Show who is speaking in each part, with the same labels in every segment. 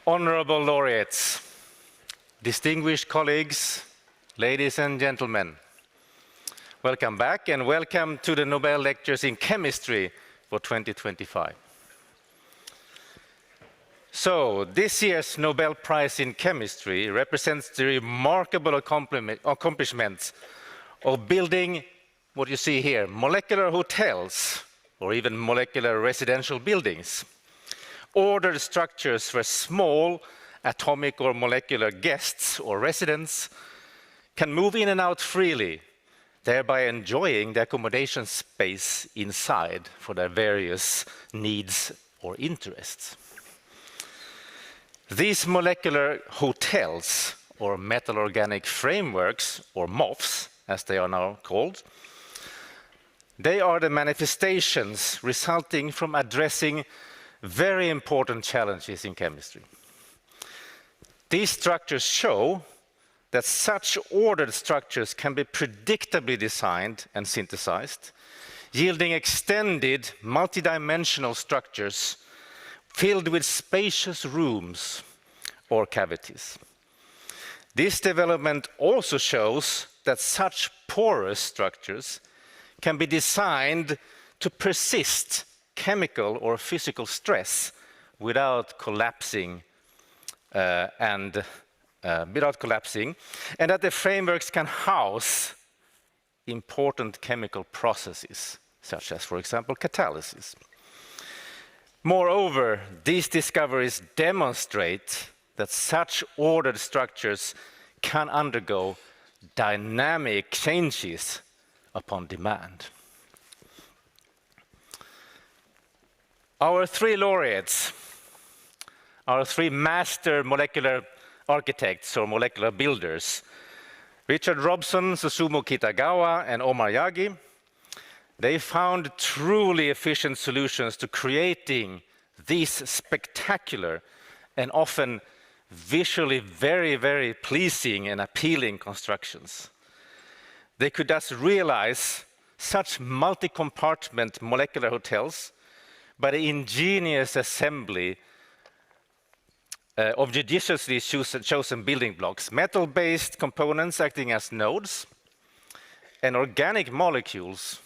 Speaker 1: Honorable laureates, distinguished colleagues, ladies and gentlemen, welcome back and welcome to the Nobel Lectures in Chemistry for 2025. So, this year's Nobel Prize in Chemistry represents the remarkable accomplishments of building what you see here, molecular hotels, or even molecular residential buildings. Ordered structures where small atomic or molecular guests or residents can move in and out freely, thereby enjoying the accommodation space inside for their various needs or interests. These molecular hotels, or metal organic frameworks, or MOFs, as they are now called, they are the manifestations resulting from addressing very important challenges in chemistry. These structures show that such ordered structures can be predictably designed and synthesized, yielding extended multidimensional structures filled with spacious rooms or cavities. This development also shows that such porous structures can be designed to persist chemical or physical stress without collapsing, and that the frameworks can house important chemical processes, such as, for example, catalysis. Moreover, these discoveries demonstrate that such ordered structures can undergo dynamic changes upon demand. Our three laureates, our three master molecular architects or molecular builders, Richard Robson, Susumu Kitagawa, and Omar Yaghi, they found truly efficient solutions to creating these spectacular and often visually very, very pleasing and appealing constructions. They could thus realize such multi-compartment molecular hotels by the ingenious assembly of judiciously chosen building blocks, metal-based components acting as nodes, and organic molecules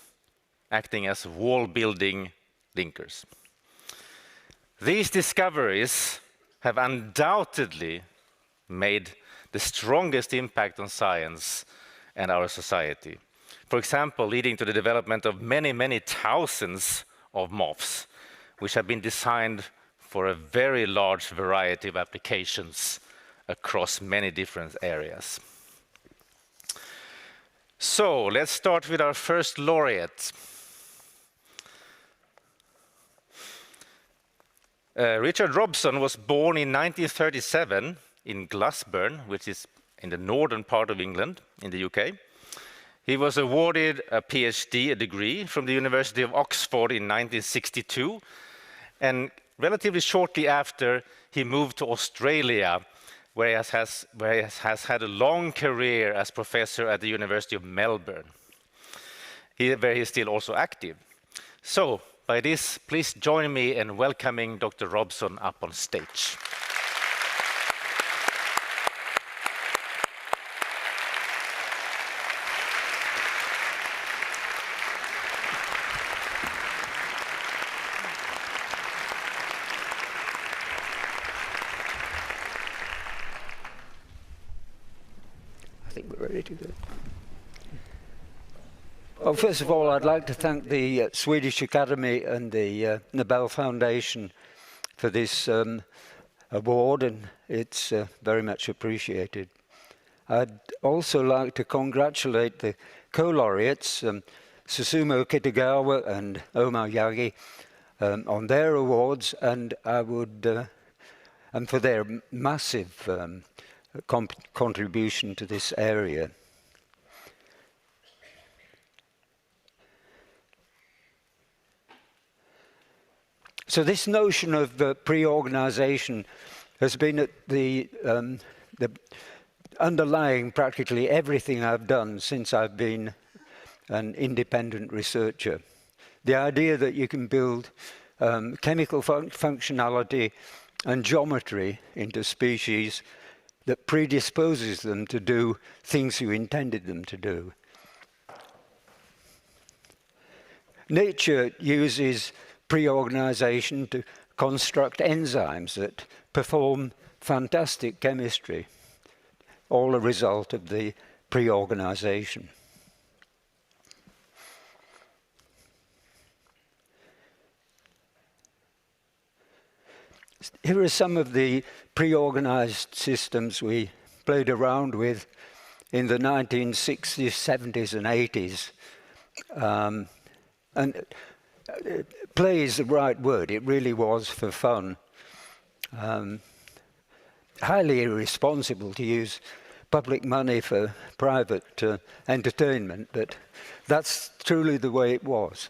Speaker 1: acting as wall-building linkers. These discoveries have undoubtedly made the strongest impact on science and our society. For example, leading to the development of many, many thousands of MOFs, which have been designed for a very large variety of applications across many different areas. So, let's start with our first laureate. Richard Robson was born in 1937 in Glasburn, which is in the northern part of England, in the UK. He was awarded a PhD, a degree, from the University of Oxford in 1962, and relatively shortly after, he moved to Australia, where he has had a long career as professor at the University of Melbourne, where he is still also active. So, by this, please join me in welcoming Dr. Robson up on stage.
Speaker 2: I think we're ready to go. Well, first of all, I'd like to thank the Swedish Academy and the Nobel Foundation for this award, and it's very much appreciated. I'd also like to congratulate the co-laureates, Susumu Kitagawa and Omar Yaghi, on their awards, and and for their massive contribution to this area. So this notion of pre-organization has been at the underlying practically everything I've done since I've been an independent researcher. The idea that you can build chemical functionality and geometry into species that predisposes them to do things you intended them to do. Nature uses pre-organization to construct enzymes that perform fantastic chemistry, all a result of the pre-organization. Here are some of the pre-organized systems we played around with in the 1960s, 70s, and 80s. And play is the right word. It really was for fun. Highly irresponsible to use public money for private entertainment, but that's truly the way it was.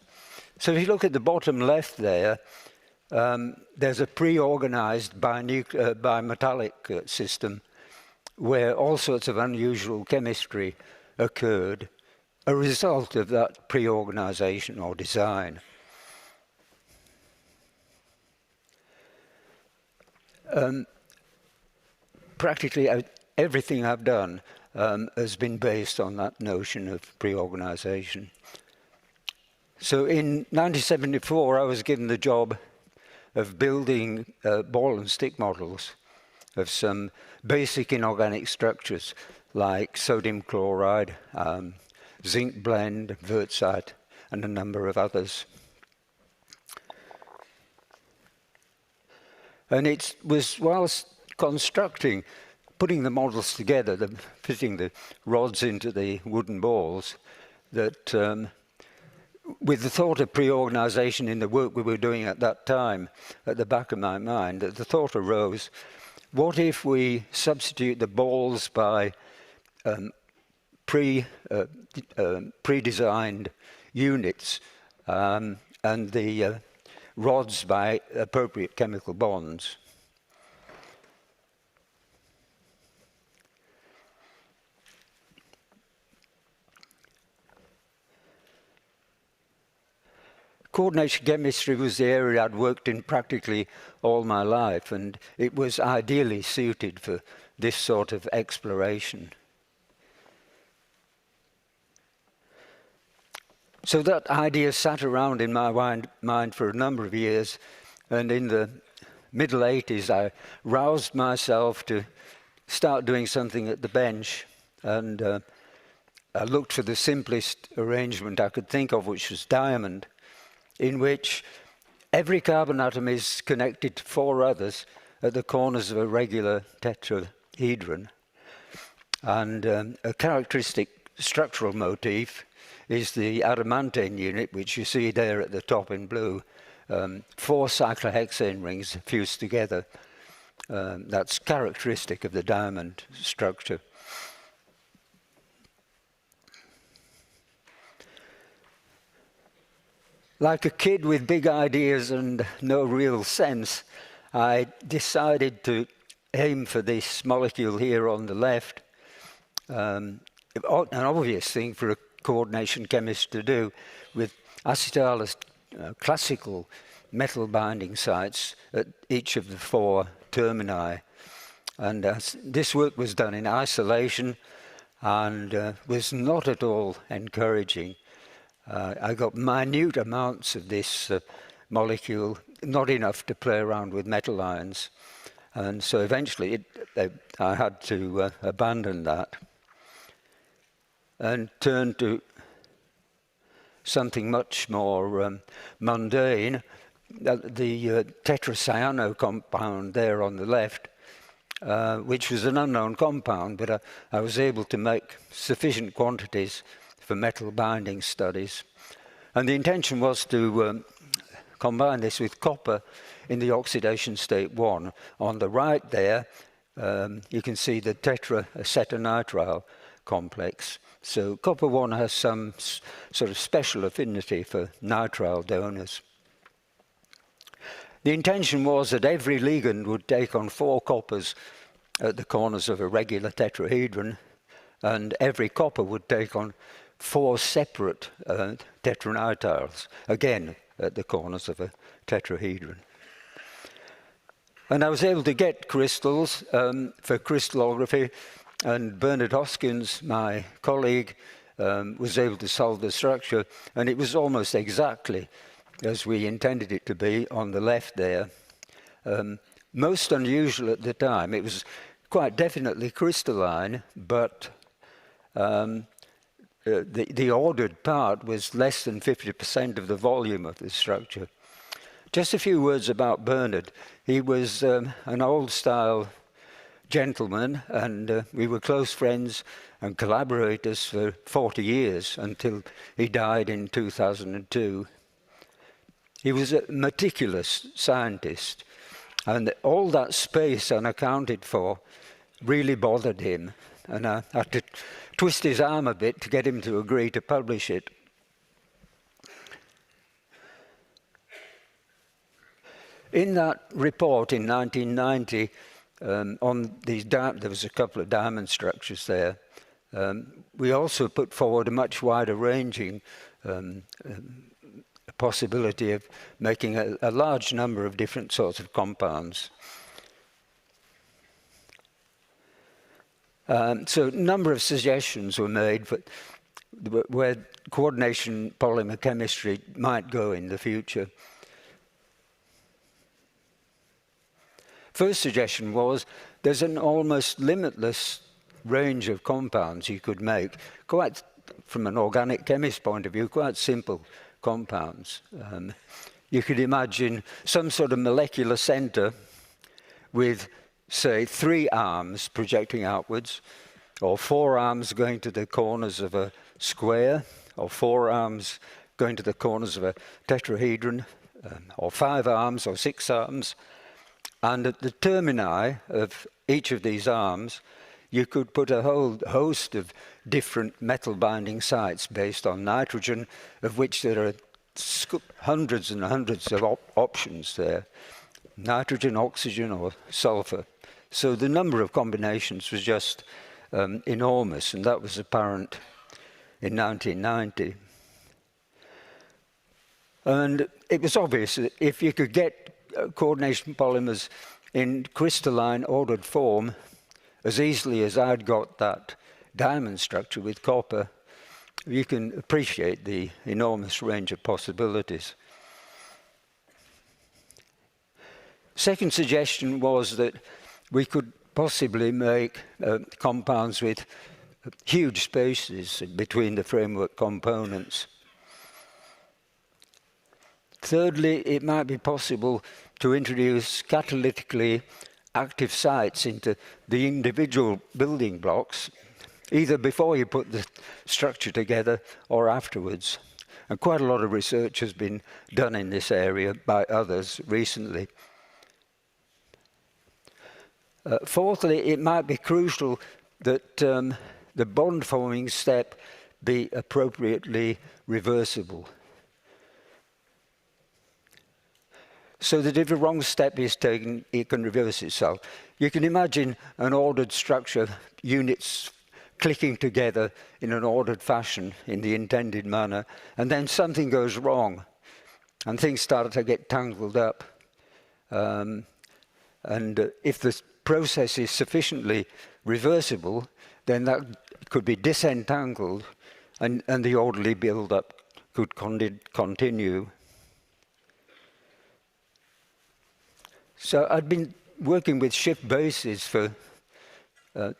Speaker 2: So if you look at the bottom left there, there's a pre-organized bimetallic system where all sorts of unusual chemistry occurred, a result of that pre-organization or design. Practically everything I've done has been based on that notion of pre-organization. So in 1974, I was given the job of building ball and stick models of some basic inorganic structures like sodium chloride, zinc blende, wurtzite, and a number of others. And it was whilst constructing, putting the models together, fitting the rods into the wooden balls, that with the thought of pre-organization in the work we were doing at that time at the back of my mind, the thought arose, what if we substitute the balls by pre-designed units and the rods by appropriate chemical bonds? Coordination chemistry was the area I'd worked in practically all my life, and it was ideally suited for this sort of exploration. So that idea sat around in my mind for a number of years, and in the middle 80s I roused myself to start doing something at the bench, and I looked for the simplest arrangement I could think of, which was diamond, in which every carbon atom is connected to 4 others at the corners of a regular tetrahedron. And a characteristic structural motif is the adamantane unit, which you see there at the top in blue. 4 cyclohexane rings fused together. That's characteristic of the diamond structure. Like a kid with big ideas and no real sense, I decided to aim for this molecule here on the left. An obvious thing for a coordination chemist to do, with acetal classical metal binding sites at each of the 4 termini. And this work was done in isolation and was not at all encouraging. I got minute amounts of this molecule, not enough to play around with metal ions. And so eventually I had to abandon that and turn to something much more mundane. The tetracyano compound there on the left, which was an unknown compound, but I was able to make sufficient quantities for metal binding studies. And the intention was to combine this with copper in the oxidation state 1. On the right there, you can see the tetraacetonitrile complex. So copper 1 has some sort of special affinity for nitrile donors. The intention was that every ligand would take on 4 coppers at the corners of a regular tetrahedron, and every copper would take on 4 separate tetranithiles, again at the corners of a tetrahedron. And I was able to get crystals for crystallography, and Bernard Hoskins, my colleague, was able to solve the structure, and it was almost exactly as we intended it to be on the left there. Most unusual at the time. It was quite definitely crystalline, but the ordered part was less than 50% of the volume of the structure. Just a few words about Bernard. He was an old-style gentleman, and we were close friends and collaborators for 40 years until he died in 2002. He was a meticulous scientist, and all that space unaccounted for really bothered him, and I had to twist his arm a bit to get him to agree to publish it. In that report in 1990, on these there was a couple of diamond structures there. We also put forward a much wider ranging possibility of making a large number of different sorts of compounds. So a number of suggestions were made for where coordination polymer chemistry might go in the future. First suggestion was there's an almost limitless range of compounds you could make, quite from an organic chemist point of view, quite simple compounds. You could imagine some sort of molecular center with, say, 3 arms projecting outwards, or 4 arms going to the corners of a square, or 4 arms going to the corners of a tetrahedron, or 5 arms or 6 arms. And at the termini of each of these arms, you could put a whole host of different metal binding sites based on nitrogen, of which there are hundreds and hundreds of options there. Nitrogen, oxygen, or sulfur. So the number of combinations was just enormous, and that was apparent in 1990. And it was obvious that if you could get coordination polymers in crystalline ordered form as easily as I'd got that diamond structure with copper, you can appreciate the enormous range of possibilities. Second suggestion was that we could possibly make compounds with huge spaces between the framework components. Thirdly, it might be possible to introduce catalytically active sites into the individual building blocks, either before you put the structure together or afterwards. And quite a lot of research has been done in this area by others recently. Fourthly, it might be crucial that the bond-forming step be appropriately reversible. So that if a wrong step is taken, it can reverse itself. You can imagine an ordered structure, units clicking together in an ordered fashion in the intended manner, and then something goes wrong, and things start to get tangled up. And if the process is sufficiently reversible, then that could be disentangled, and the orderly build-up could continue. So I'd been working with shift bases for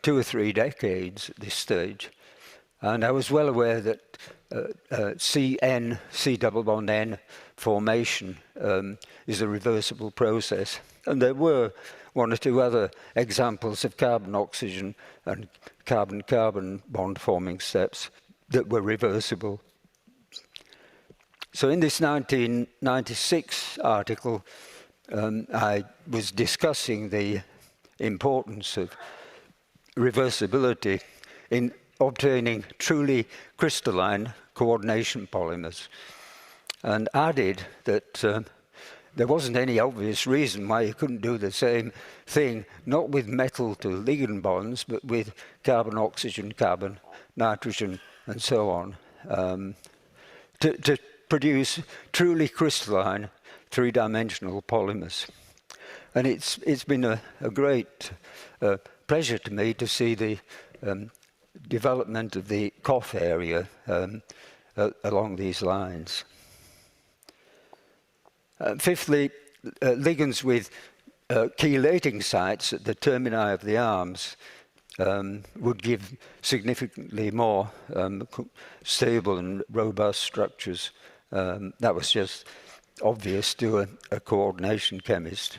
Speaker 2: 2 or 3 decades at this stage, and I was well aware that CN, C double bond N formation is a reversible process. And there were 1 or 2 other examples of carbon-oxygen and carbon-carbon bond-forming steps that were reversible. So in this 1996 article, I was discussing the importance of reversibility in obtaining truly crystalline coordination polymers, and added that there wasn't any obvious reason why you couldn't do the same thing, not with metal to ligand bonds, but with carbon, oxygen, carbon, nitrogen, and so on, to produce truly crystalline 3-dimensional polymers. And it's been a great pleasure to me to see the development of the COF area along these lines. Fifthly, ligands with chelating sites at the termini of the arms would give significantly more stable and robust structures. That was just obvious to a coordination chemist.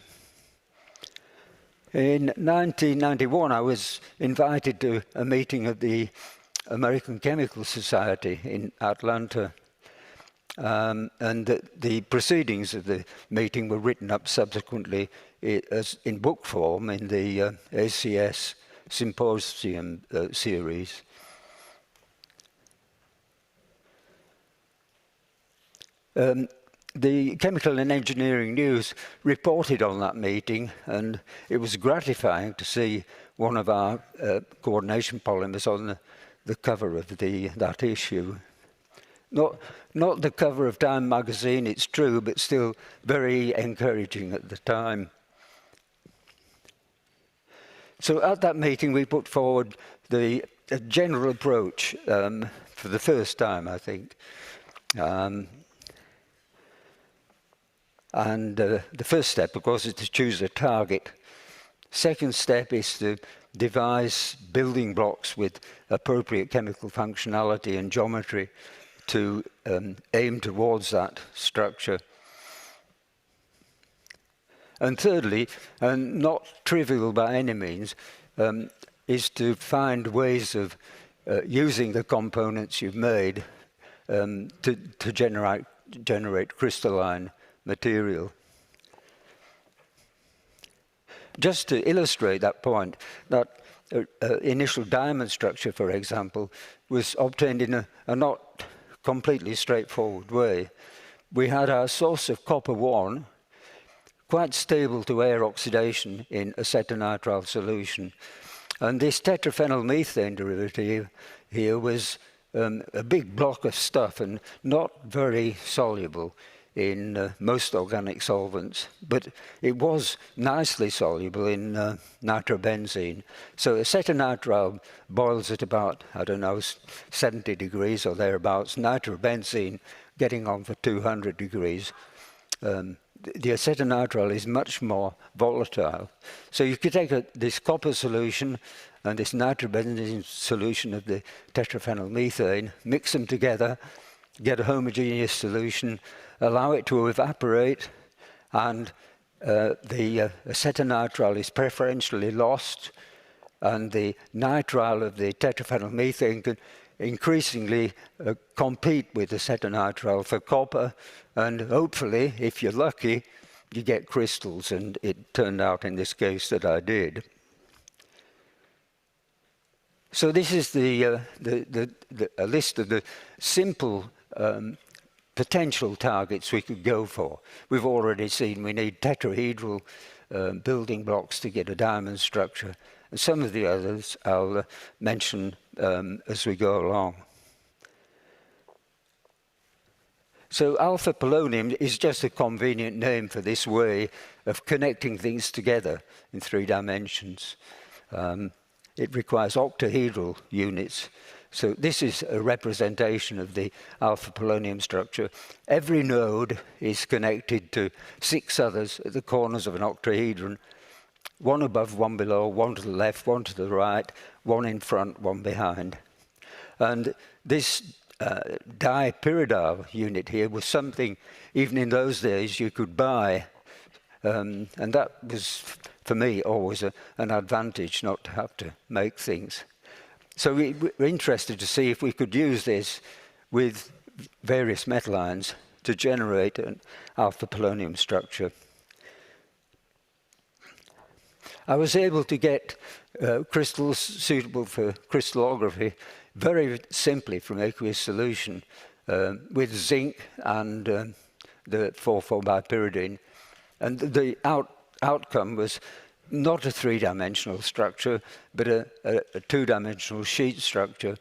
Speaker 2: In 1991, I was invited to a meeting of the American Chemical Society in Atlanta. And the proceedings of the meeting were written up subsequently as in book form in the ACS Symposium series. The Chemical and Engineering News reported on that meeting, and it was gratifying to see one of our coordination polymers on the cover of that issue. Not the cover of Time magazine, it's true, but still very encouraging at the time. So at that meeting, we put forward a general approach for the first time, I think. The first step, of course, is to choose a target. Second step is to devise building blocks with appropriate chemical functionality and geometry to aim towards that structure. And thirdly, and not trivial by any means, is to find ways of using the components you've made to generate crystalline material. Just to illustrate that point, that initial diamond structure, for example, was obtained in a not completely straightforward way. We had our source of copper-1 quite stable to air oxidation in acetonitrile solution. And this tetraphenylmethane derivative here was a big block of stuff and not very soluble in most organic solvents, but it was nicely soluble in nitrobenzene. So acetonitrile boils at about, 70 degrees or thereabouts. Nitrobenzene getting on for 200 degrees. The acetonitrile is much more volatile. So you could take this copper solution and this nitrobenzene solution of the tetraphenylmethane, mix them together, get a homogeneous solution, allow it to evaporate, and the acetonitrile is preferentially lost, and the nitrile of the tetraphenylmethane can increasingly compete with acetonitrile for copper, and hopefully, if you're lucky, you get crystals, and it turned out in this case that I did. So this is a list of the simple potential targets we could go for. We've already seen we need tetrahedral building blocks to get a diamond structure. And some of the others I'll mention as we go along. So alpha polonium is just a convenient name for this way of connecting things together in 3 dimensions. It requires octahedral units. So this is a representation of the alpha polonium structure. Every node is connected to 6 others at the corners of an octahedron, 1 above, 1 below, 1 to the left, 1 to the right, 1 in front, 1 behind. And this dipyridine unit here was something, even in those days, you could buy. And that was, for me, always an advantage not to have to make things. So we were interested to see if we could use this with various metal ions to generate an alpha polonium structure. I was able to get crystals suitable for crystallography very simply from aqueous solution with zinc and the 4,4-bipyridine. And the outcome was not a 3-dimensional structure, but a 2-dimensional sheet structure.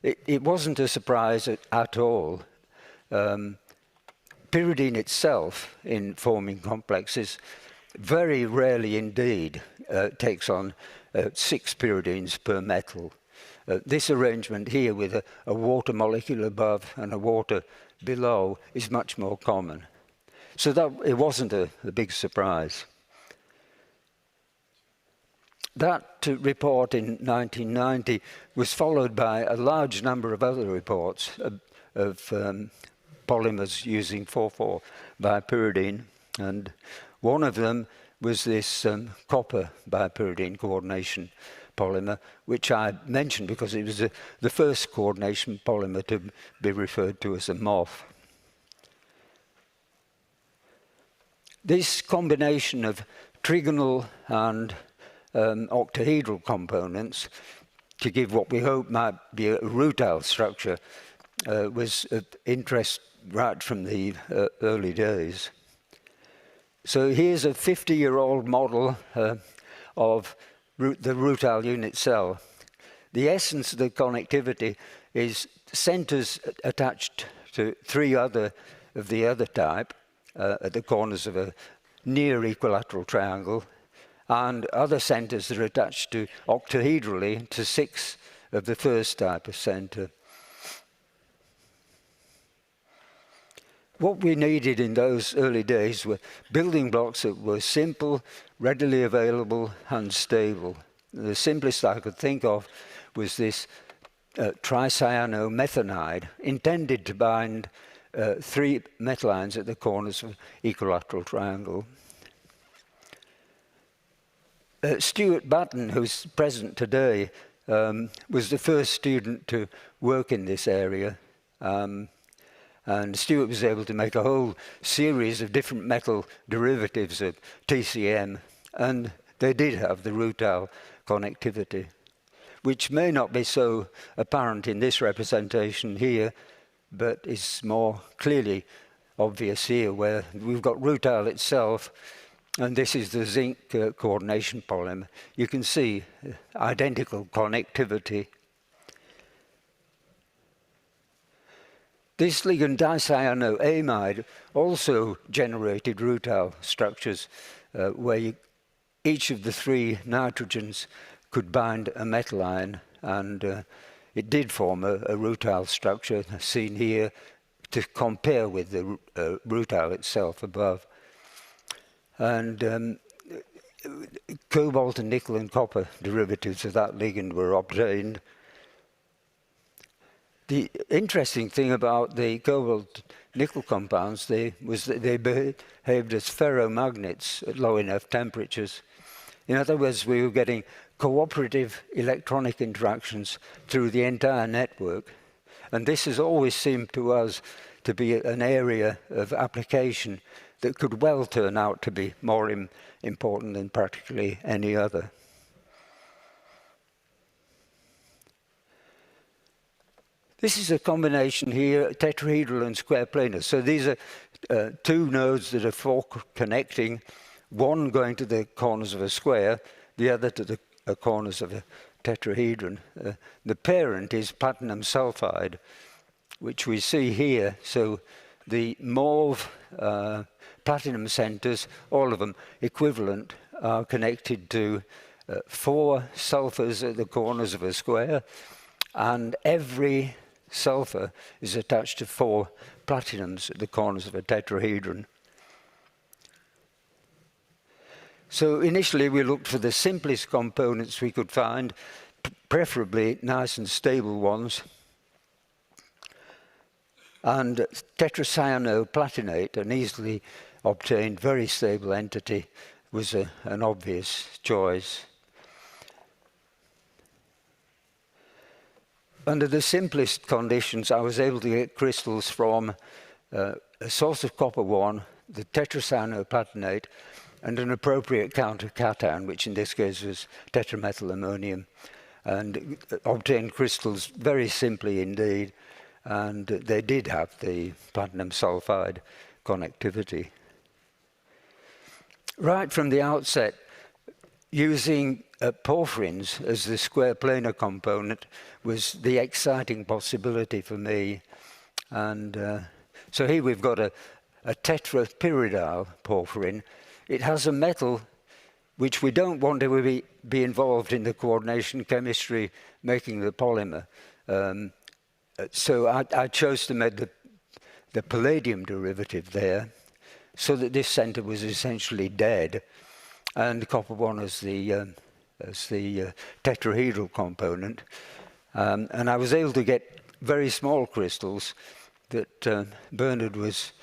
Speaker 2: It wasn't a surprise at all. Pyridine itself, in forming complexes, very rarely indeed takes on 6 pyridines per metal. This arrangement here with a water molecule above and a water below is much more common. So that it wasn't a big surprise. That report in 1990 was followed by a large number of other reports of polymers using 4,4-bipyridine, and one of them was this copper bipyridine coordination polymer, which I mentioned because it was the first coordination polymer to be referred to as a MOF. This combination of trigonal and octahedral components to give what we hope might be a rutile structure was of interest right from the early days. So here's a 50-year-old model of the rutile unit cell. The essence of the connectivity is centers attached to 3 other of the other type at the corners of a near equilateral triangle, and other centers that are attached to octahedrally to 6 of the first type of center. What we needed in those early days were building blocks that were simple, readily available, and stable. The simplest I could think of was this tricyanomethanide, intended to bind 3 metal ions at the corners of an equilateral triangle. Stuart Batten, who's present today, was the first student to work in this area. And Stuart was able to make a whole series of different metal derivatives of TCM, and they did have the rutile connectivity, which may not be so apparent in this representation here, but is more clearly obvious here, where we've got rutile itself, and this is the zinc coordination polymer. You can see identical connectivity. This ligand dicyanoamide also generated rutile structures where each of the 3 nitrogens could bind a metal ion, and it did form a rutile structure seen here to compare with the rutile itself above. And cobalt and nickel and copper derivatives of that ligand were obtained. The interesting thing about the cobalt-nickel compounds was that they behaved as ferromagnets at low enough temperatures. In other words, we were getting cooperative electronic interactions through the entire network. And this has always seemed to us to be an area of application that could well turn out to be more important than practically any other. This is a combination here, tetrahedral and square planar. So these are 2 nodes that are fork connecting, one going to the corners of a square, the other to the corners of a tetrahedron. The parent is platinum sulfide, which we see here. So the mauve platinum centers, all of them equivalent, are connected to 4 sulfurs at the corners of a square, and every sulfur is attached to 4 platinums at the corners of a tetrahedron. So initially we looked for the simplest components we could find, preferably nice and stable ones. And tetracyanoplatinate, an easily obtained, very stable entity, was an obvious choice. Under the simplest conditions, I was able to get crystals from a source of copper-1, the tetracyanoplatinate, and an appropriate counter-cation, which in this case was tetramethylammonium, and obtained crystals very simply indeed, and they did have the platinum sulfide connectivity. Right from the outset, using porphyrins as the square planar component was the exciting possibility for me. And so here we've got a tetrapyridyl porphyrin, it has a metal which we don't want to be involved in the coordination chemistry making the polymer. So I chose to make the palladium derivative there, so that this center was essentially dead, and copper 1 as the tetrahedral component. And I was able to get very small crystals that Bernard was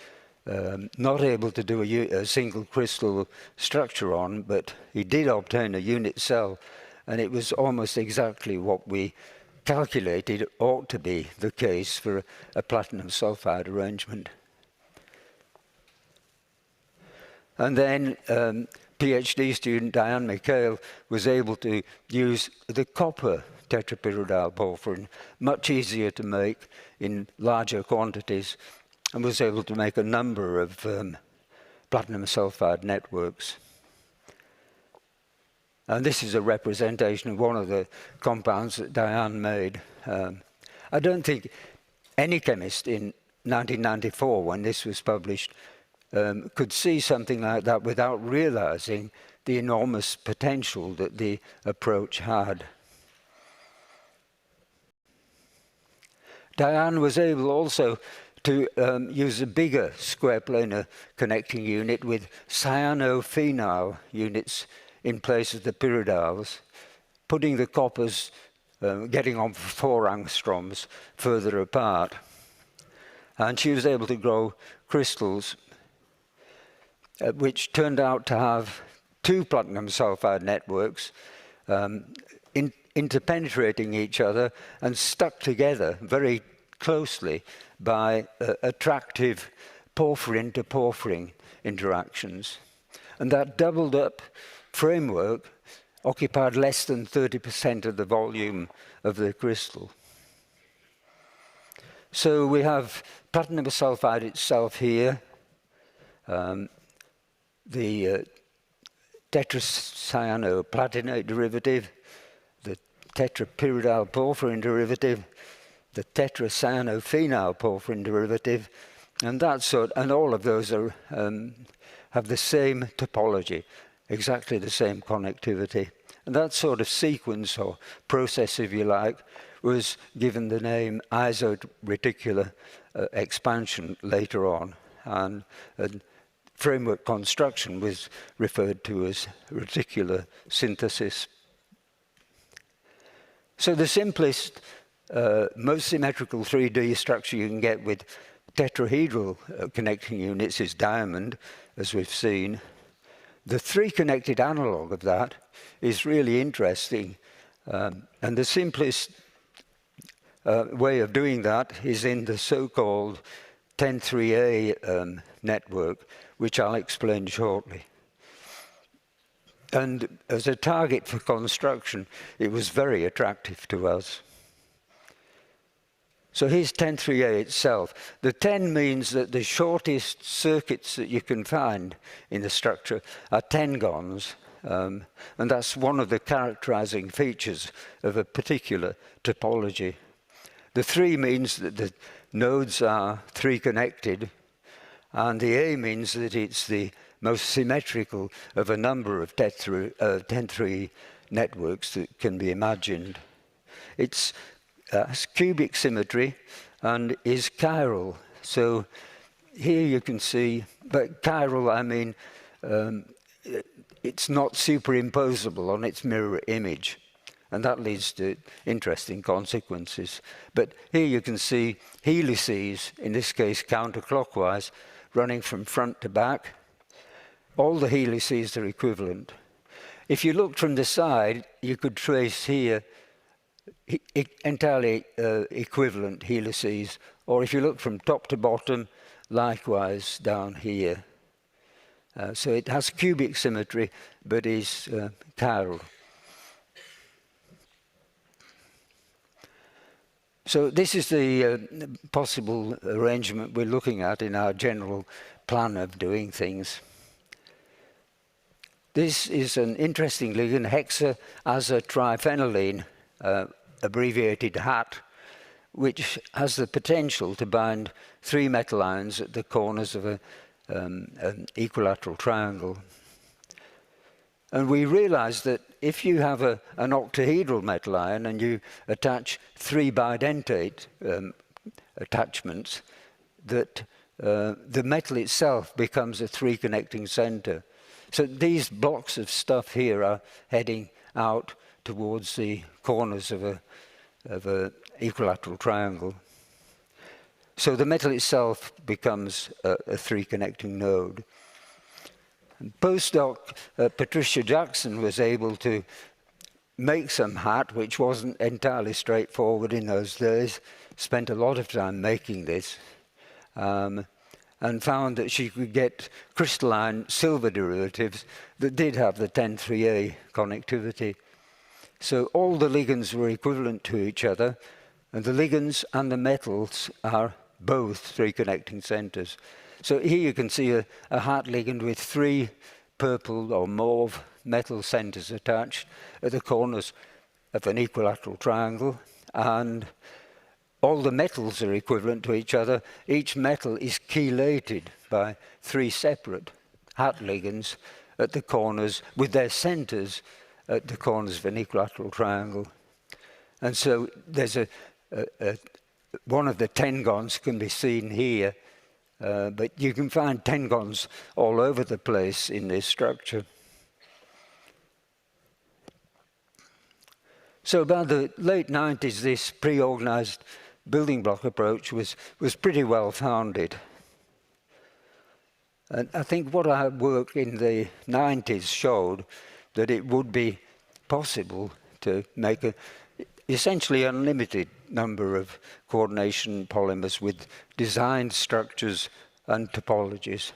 Speaker 2: not able to do a single crystal structure on, but he did obtain a unit cell, and it was almost exactly what we calculated ought to be the case for a platinum sulfide arrangement. And then PhD student Diane McHale was able to use the copper tetrapyridine porphyrin, much easier to make in larger quantities, and was able to make a number of platinum sulfide networks. And this is a representation of one of the compounds that Diane made. I don't think any chemist in 1994, when this was published, could see something like that without realizing the enormous potential that the approach had. Diane was able also to use a bigger square planar connecting unit with cyano-phenyl units in place of the pyridyls, putting the coppers getting on for 4 angstroms further apart. And she was able to grow crystals which turned out to have 2 platinum sulfide networks interpenetrating each other and stuck together very closely by attractive porphyrin to porphyrin interactions. And that doubled up framework occupied less than 30% of the volume of the crystal. So we have platinum sulfide itself here, the tetracyanoplatinate derivative, the tetrapyridyl porphyrin derivative, the tetracyano-phenyl porphyrin derivative, and that sort, and all of those are have the same topology, exactly the same connectivity. And that sort of sequence or process, if you like, was given the name isoreticular expansion later on, and framework construction was referred to as reticular synthesis. So the simplest, most symmetrical 3D structure you can get with tetrahedral connecting units is diamond, as we've seen. The 3-connected analog of that is really interesting, and the simplest way of doing that is in the so-called 10-3A network, which I'll explain shortly. And as a target for construction, it was very attractive to us. So here's 10-3A itself. The 10 means that the shortest circuits that you can find in the structure are 10 gons, and that's one of the characterizing features of a particular topology. The 3 means that the nodes are 3 connected, and the A means that it's the most symmetrical of a number of 10-3 networks that can be imagined. It's has cubic symmetry and is chiral. So here you can see, but chiral, I mean, it's not superimposable on its mirror image, and that leads to interesting consequences. But here you can see helices, in this case counterclockwise, running from front to back. All the helices are equivalent. If you looked from the side, you could trace here entirely equivalent helices, or if you look from top to bottom, likewise down here. So it has cubic symmetry, but is chiral. So this is the possible arrangement we're looking at in our general plan of doing things. This is an interesting ligand, hexaazatriphenylene, abbreviated HAT, which has the potential to bind 3 metal ions at the corners of an equilateral triangle. And we realized that if you have an octahedral metal ion and you attach 3 bidentate attachments, that the metal itself becomes a 3 connecting center. So these blocks of stuff here are heading out towards the corners of a equilateral triangle. So the metal itself becomes a 3 connecting node. Postdoc Patricia Jackson was able to make some hat, which wasn't entirely straightforward in those days, spent a lot of time making this, and found that she could get crystalline silver derivatives that did have the 10-3A connectivity. So all the ligands were equivalent to each other, and the ligands and the metals are both 3 connecting centers. So here you can see a hat ligand with 3 purple or mauve metal centers attached at the corners of an equilateral triangle, and all the metals are equivalent to each other. Each metal is chelated by 3 separate hat ligands at the corners with their centers at the corners of an equilateral triangle. And so there's one of the tengons can be seen here, but you can find tengons all over the place in this structure. So about the late 90s, this pre-organized building block approach was pretty well founded. And I think what our work in the 90s showed that it would be possible to make a essentially unlimited number of coordination polymers with designed structures and topologies.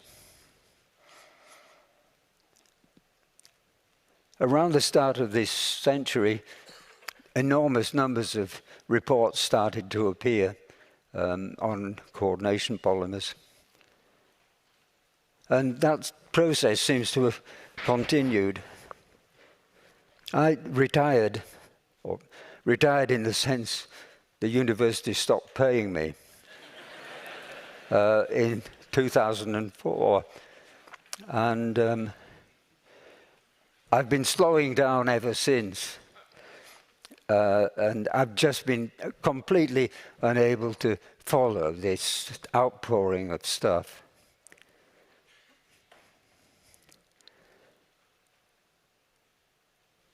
Speaker 2: Around the start of this century, enormous numbers of reports started to appear on coordination polymers. And that process seems to have continued. I retired in the sense the university stopped paying me in 2004. And I've been slowing down ever since. And I've just been completely unable to follow this outpouring of stuff.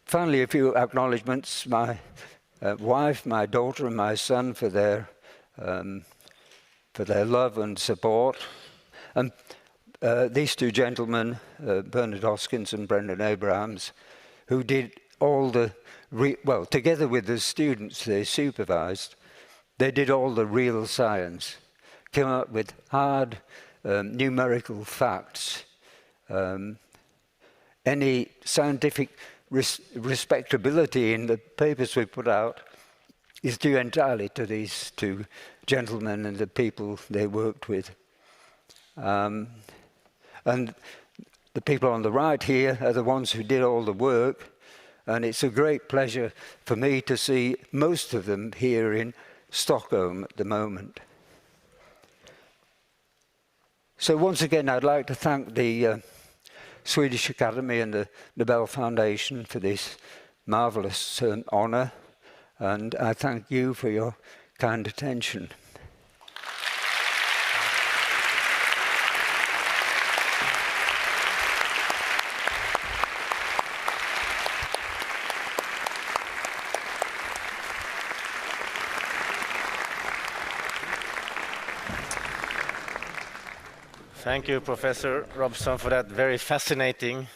Speaker 2: Finally, a few acknowledgements. My wife, my daughter, and my son for their love and support. And these 2 gentlemen, Bernard Hoskins and Brendan Abrahams, who did all the, well, together with the students they supervised, they did all the real science, came up with hard numerical facts. Any scientific respectability in the papers we put out is due entirely to these 2 gentlemen and the people they worked with. And the people on the right here are the ones who did all the work, and it's a great pleasure for me to see most of them here in Stockholm at the moment. So once again, I'd like to thank the Swedish Academy and the Nobel Foundation for this marvelous honor, and I thank you for your kind attention.
Speaker 1: Thank you, Professor Robson, for that very fascinating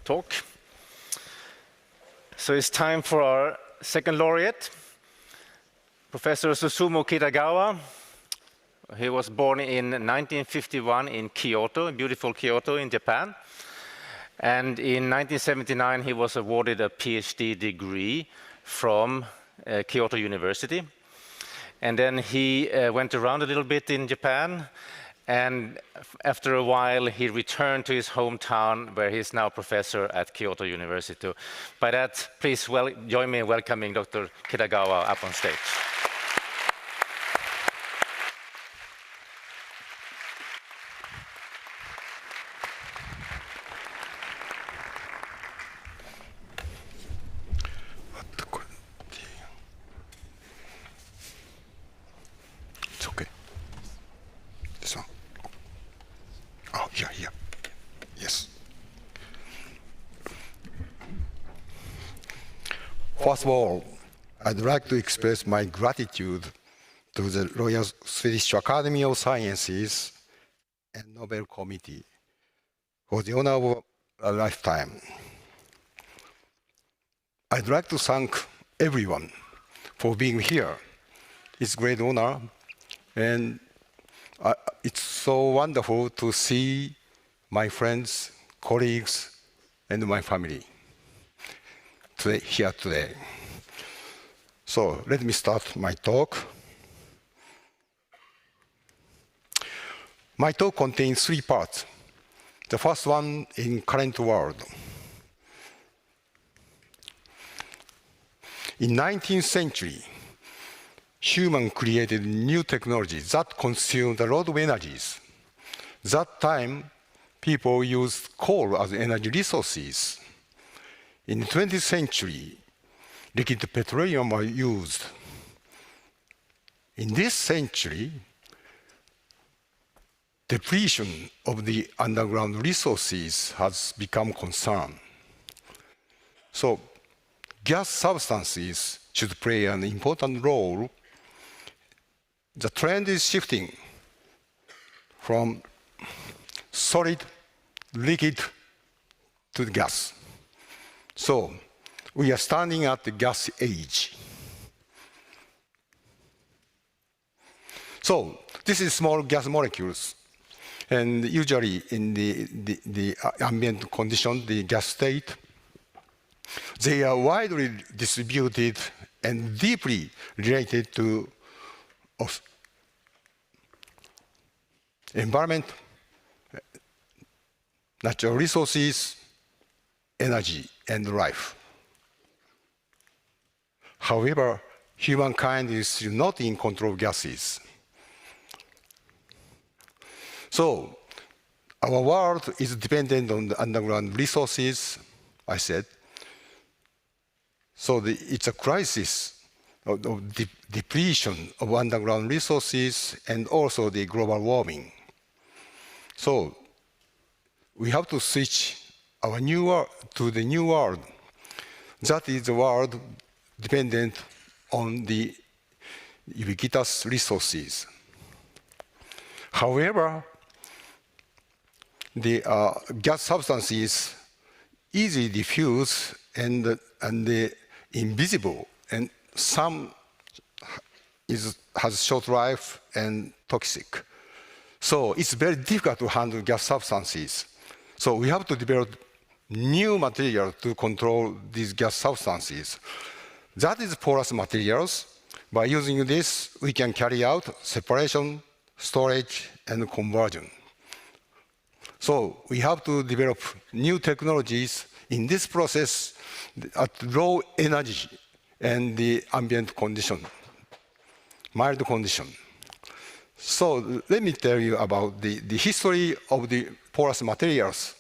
Speaker 1: talk. So it's time for our second laureate, Professor Susumu Kitagawa. He was born in 1951 in Kyoto, beautiful Kyoto in Japan. And in 1979, he was awarded a PhD degree from Kyoto University. And then he went around a little bit in Japan, and after a while he returned to his hometown, where he's now professor at Kyoto University. By that, please join me in welcoming Dr. Kitagawa up on stage.
Speaker 3: First of all, I'd like to express my gratitude to the Royal Swedish Academy of Sciences and Nobel Committee for the honor of a lifetime. I'd like to thank everyone for being here. It's a great honor, and it's so wonderful to see my friends, colleagues, and my family here today. So let me start my talk. My talk contains 3 parts. The first one in current world. In 19th century, human created new technologies that consumed a lot of energies. That time, people used coal as energy resources. In the 20th century, liquid petroleum was used. In this century, depletion of the underground resources has become concern. So, gas substances should play an important role. The trend is shifting from solid, liquid to gas. So, we are standing at the gas age. So, this is small gas molecules. And usually in the ambient condition, the gas state, they are widely distributed and deeply related to environment, natural resources, energy, and life. However, humankind is still not in control of gases. So, our world is dependent on the underground resources, I said. So it's a crisis of depletion of underground resources and also the global warming. So we have to switch our new world to the new world. That is the world dependent on the ubiquitous resources. However, the gas substances easily diffuse and invisible, and some has short life and toxic. So it's very difficult to handle gas substances. So we have to develop new material to control these gas substances. That is porous materials. By using this, we can carry out separation, storage, and conversion. So we have to develop new technologies in this process at low energy and the ambient condition, mild condition. So let me tell you about the history of the porous materials.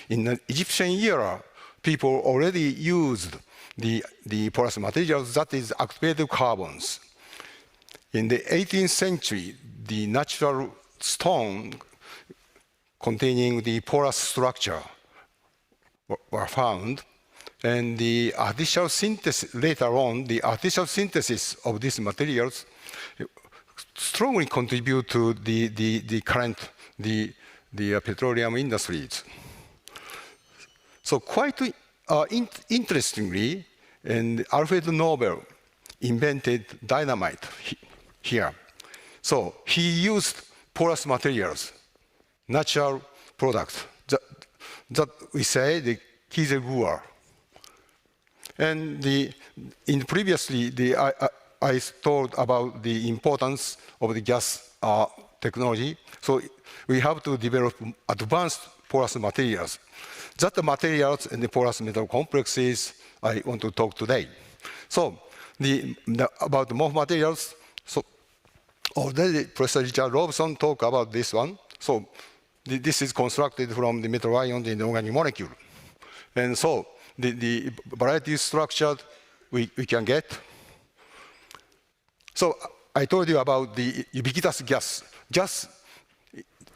Speaker 3: In the Egyptian era, people already used the porous materials, that is activated carbons. In the 18th century, the natural stone containing the porous structure were found, and the artificial synthesis, later on, the artificial synthesis of these materials strongly contribute to the current, the petroleum industries. So quite interestingly, and Alfred Nobel invented dynamite here. So he used porous materials, natural products, that we say the Kieselguhr. And previously, I told about the importance of the gas technology. So we have to develop advanced porous materials. That the materials and the porous metal complexes I want to talk today. So about the MOF materials, so already Professor Richard Robson talked about this one. So this is constructed from the metal ions in the organic molecule. And so the variety structure we can get. So I told you about the ubiquitous gas.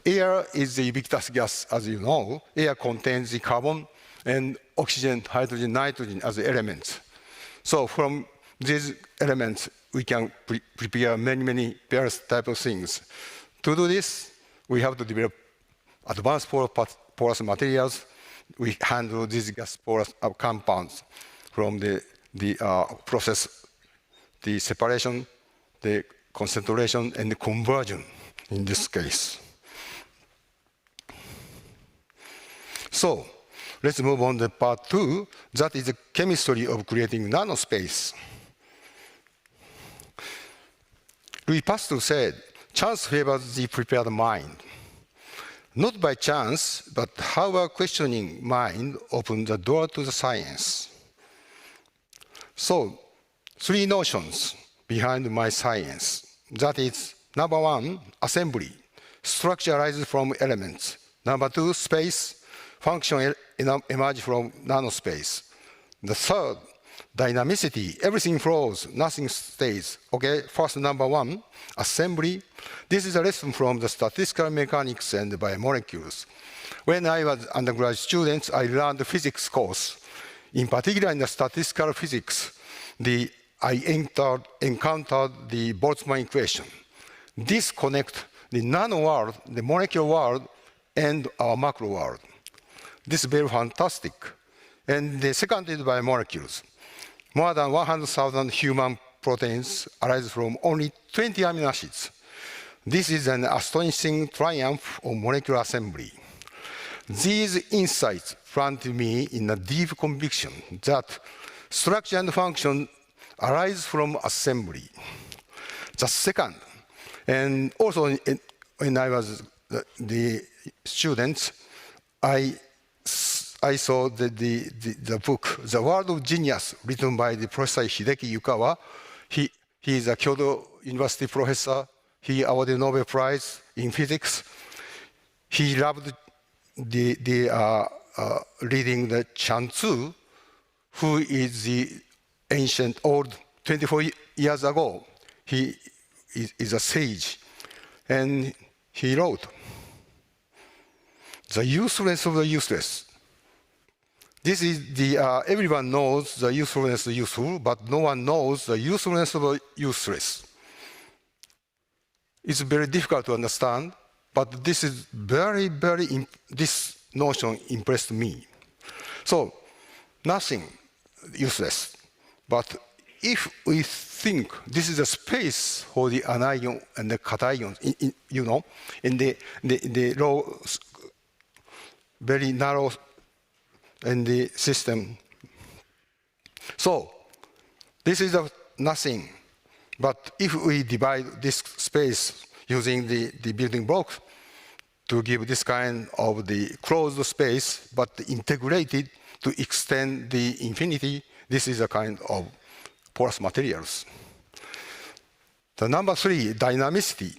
Speaker 3: Air is the ubiquitous gas, as you know. Air contains the carbon and oxygen, hydrogen, nitrogen as the elements. So from these elements, we can prepare many various types of things. To do this, we have to develop advanced porous materials. We handle these gas porous compounds from the process, the separation, the concentration, and the conversion in this case. So let's move on to part 2. That is the chemistry of creating nanospace. Louis Pasteur said, chance favors the prepared mind. Not by chance, but how a questioning mind opens the door to the science. So, 3 notions behind my science. That is, number 1, assembly. Structure arises from elements. Number 2, space. Function emerge from nanospace. The third, dynamicity. Everything flows, nothing stays. Okay, first number 1, assembly. This is a lesson from the statistical mechanics and biomolecules. When I was undergraduate student, I learned the physics course. In particular, in the statistical physics, I encountered the Boltzmann equation. This connects the nano world, the molecular world, and our macro world. This is very fantastic. And the second is biomolecules. More than 100,000 human proteins arise from only 20 amino acids. This is an astonishing triumph of molecular assembly. These insights planted me in a deep conviction that structure and function arise from assembly. The second, and also when I was the student, I saw the book, The World of Genius, written by the Professor Hideki Yukawa. He is a Kyoto University professor. He awarded Nobel Prize in physics. He loved reading the Chan-Tzu, who is the ancient old 24 years ago. He is a sage. And he wrote, the usefulness of the useless. This is everyone knows the usefulness is useful, but no one knows the usefulness of the useless. It's very difficult to understand, but this is this notion impressed me. So, nothing useless. But if we think this is a space for the anion and the cation, in the low, very narrow in the system. So, this is nothing. But if we divide this space using the building blocks to give this kind of the closed space, but integrated to extend the infinity, this is a kind of porous materials. The number 3, dynamicity.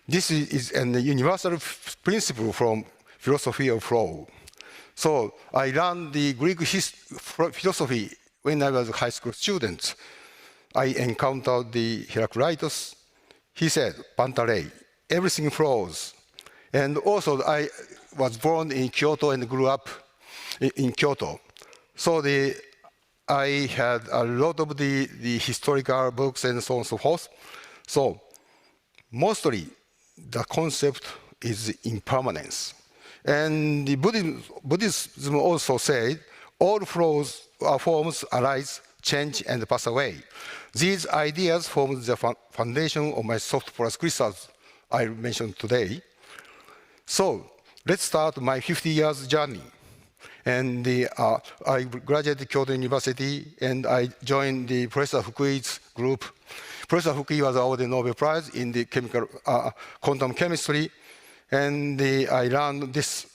Speaker 3: This is a universal principle from philosophy of flow. So I learned the Greek philosophy when I was a high school student. I encountered the Heraclitus. He said, Pantarei, everything flows. And also I was born in Kyoto and grew up in Kyoto. So I had a lot of the historical books and so on and so forth. So mostly the concept is impermanence. And the Buddhism also said, all forms arise, change, and pass away. These ideas form the foundation of my soft porous crystals I mentioned today. So let's start my 50 years journey. And I graduated Kyoto University, and I joined the Professor Fukui's group. Professor Fukui was awarded Nobel Prize in the quantum chemistry. And I learned this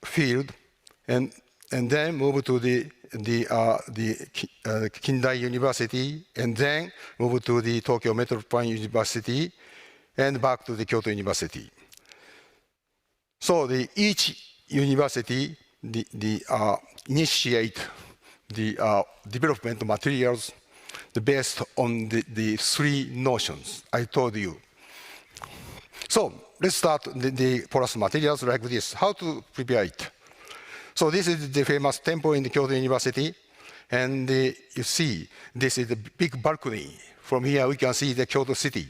Speaker 3: field, and then moved to the Kindai University, and then moved to the Tokyo Metropolitan University, and back to the Kyoto University. So each university initiate the development materials based on the 3 notions I told you. So let's start the porous materials like this. How to prepare it? So this is the famous temple in the Kyoto University. And you see, this is a big balcony. From here, we can see the Kyoto city.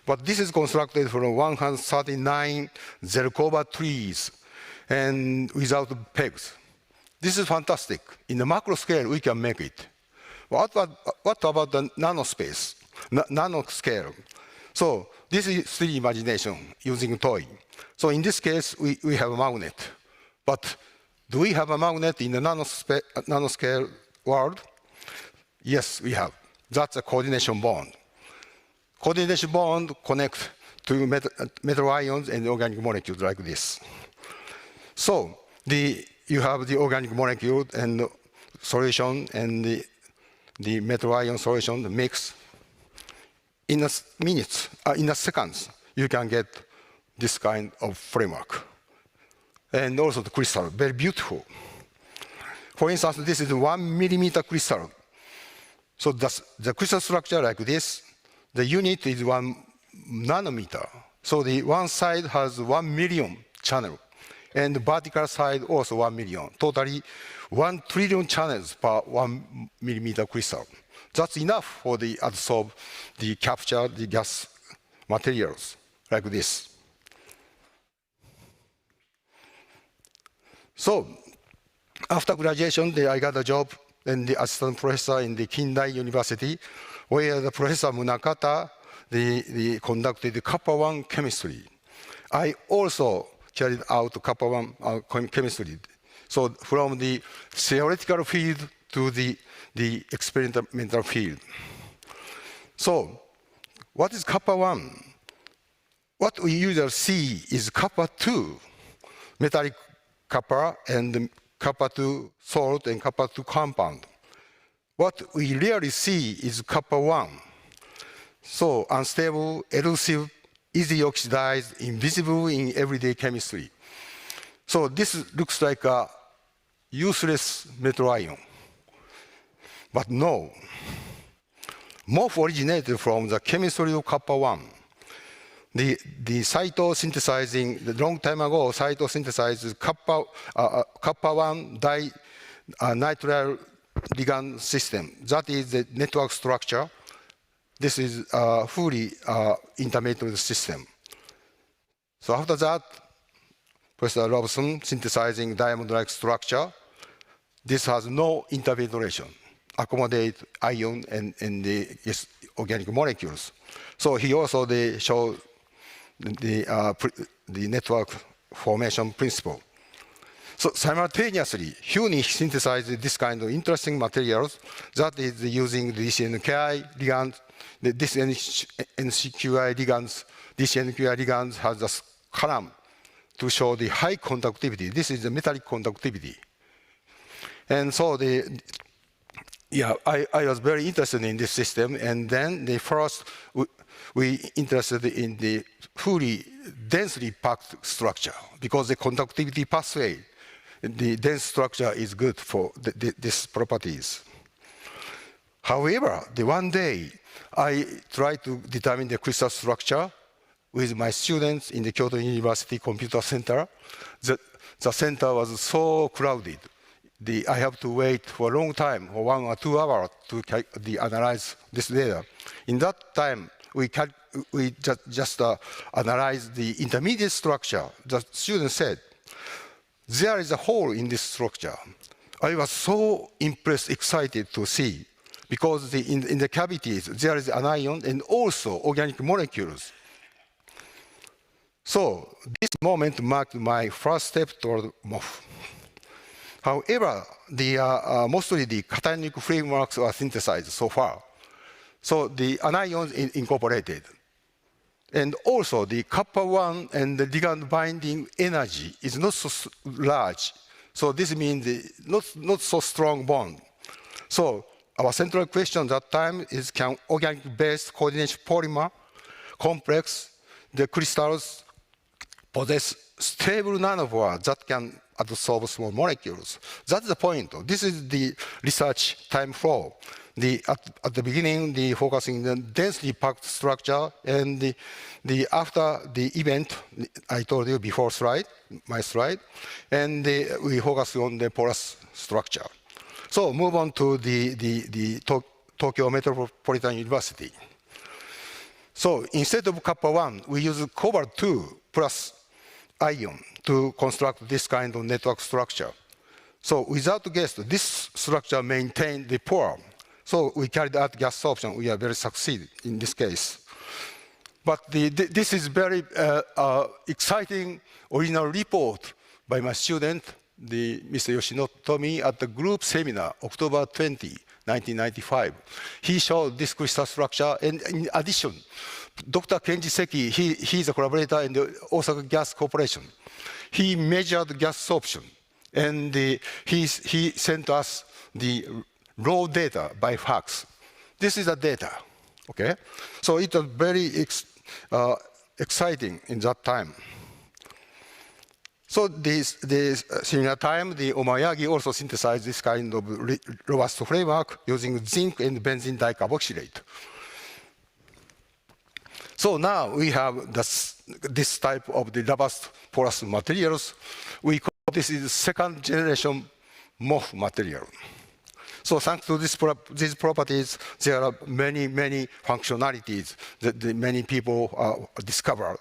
Speaker 3: But this is constructed from 139 Zelkova trees and without pegs. This is fantastic. In the macro scale, we can make it. What about the nanospace, nanoscale? So this is 3D imagination using toy. So in this case, we have a magnet. But do we have a magnet in the nanoscale world? Yes, we have. That's a coordination bond. Coordination bond connects to metal ions and organic molecules like this. So you have the organic molecule and the solution and the metal ion solution mix. In a minutes, in a seconds, you can get this kind of framework. And also the crystal, very beautiful. For instance, this is 1 millimeter crystal. So the crystal structure like this, the unit is 1 nanometer. So the one side has 1 million channel, and the vertical side also 1 million. Totally 1 trillion channels per 1 millimeter crystal. That's enough for the absorb, the capture the gas materials like this. So after graduation, I got a job and the assistant professor in the Kindai University, where the Professor Munakata conducted the kappa 1 chemistry. I also carried out kappa 1 chemistry. So from the theoretical field to the experimental field. So what is kappa 1? What we usually see is kappa 2, metallic kappa and kappa 2 salt and kappa 2 compound. What we rarely see is kappa 1. So unstable, elusive, easily oxidized, invisible in everyday chemistry. So this looks like a useless metal ion. But no. MOF originated from the chemistry of kappa 1. The Saito synthesizing, the long time ago, Saito synthesized kappa 1 nitrile ligand system. That is the network structure. This is a fully intermediate system. So after that, Professor Robson synthesizing diamond-like structure. This has no intervention, accommodate ion and the organic molecules. So he also showed the network formation principle. So simultaneously, Huni synthesized this kind of interesting materials that is using the DCNQI ligand. This NCQI ligands, DCNQI ligands has a column to show the high conductivity. This is the metallic conductivity. And so I was very interested in this system, and then we interested in the fully densely packed structure because the conductivity pathway, the dense structure is good for these properties. However, one day I tried to determine the crystal structure with my students in the Kyoto University Computer Center. The center was so crowded. I have to wait for a long time, for 1 or 2 hours, to analyze this data. In that time, we just analyzed the intermediate structure. The student said, there is a hole in this structure. I was so impressed, excited to see, because in the cavities, there is an ion and also organic molecules. So this moment marked my first step toward MOF. However, mostly the cationic frameworks are synthesized so far. So the anions incorporated. And also the kappa 1 and the ligand binding energy is not so large. So this means not so strong bond. So our central question at that time is, can organic-based coordination polymer complex, the crystals possess stable nanopore that can absorb small molecules? That's the point. This is the research time flow. At the beginning, focusing on the densely packed structure, and after the event, I told you before my slide, and we focus on the porous structure. So So move on to the Tokyo Metropolitan University. So instead of kappa 1, we use cobalt 2 plus ion to construct this kind of network structure. So without gas, this structure maintained the pore. So we carried out gas sorption. We are very succeed in this case. But this is very exciting original report by my student, Mr. Yoshinotomi, at the group seminar, October 20, 1995. He showed this crystal structure, and in addition, Dr. Kenji Seki, he's a collaborator in the Osaka Gas Corporation. He measured gas sorption, and he sent us the raw data by fax. This is the data, okay? So it was very exciting in that time. So this similar time, the Yaghi also synthesized this kind of robust framework using zinc and benzene dicarboxylate. So now we have this type of the robust porous materials. We call this is second generation MOF material. So thanks to these properties, there are many functionalities that many people discovered.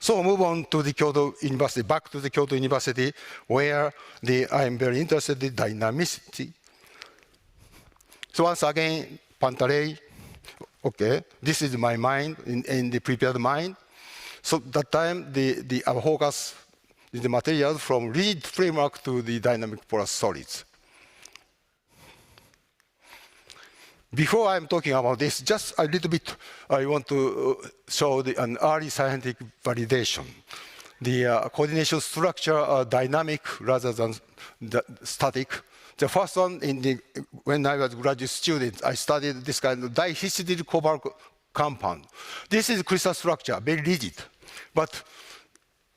Speaker 3: So move on to the Kyoto University, back to the Kyoto University, where I am very interested in dynamicity. So once again, Pantalei, okay, this is my mind, in the prepared mind. So that time, our focus is the material from rigid framework to the dynamic porous solids. Before I'm talking about this, just a little bit, I want to show an early scientific validation. The coordination structure are dynamic rather than static. The first one, when I was a graduate student, I studied this kind of dihistidyl cobalt compound. This is crystal structure, very rigid. But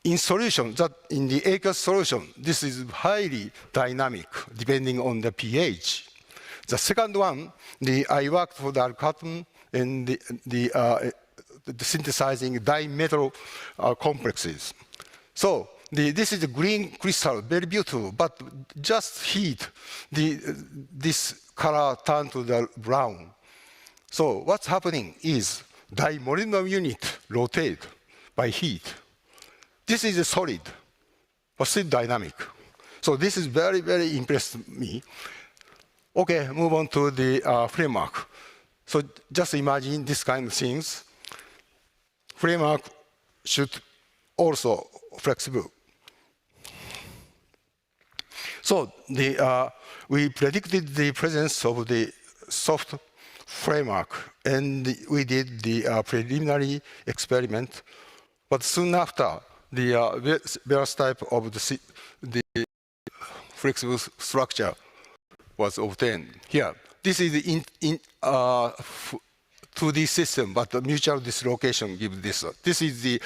Speaker 3: in solution, in the aqueous solution, this is highly dynamic, depending on the pH. The second one, I worked for the alkaton and the synthesizing dimetal complexes. So this is a green crystal, very beautiful, but just heat, this color turned to the brown. So what's happening is dimolybdenum unit rotate by heat. This is a solid, but still dynamic. So this is very impressed me. Okay, move on to the framework. So just imagine this kind of things. Framework should also flexible. So we predicted the presence of the soft framework, and we did the preliminary experiment. But soon after, the various type of the flexible structure was obtained here. This is the 2D system, but the mutual dislocation gives this. This is the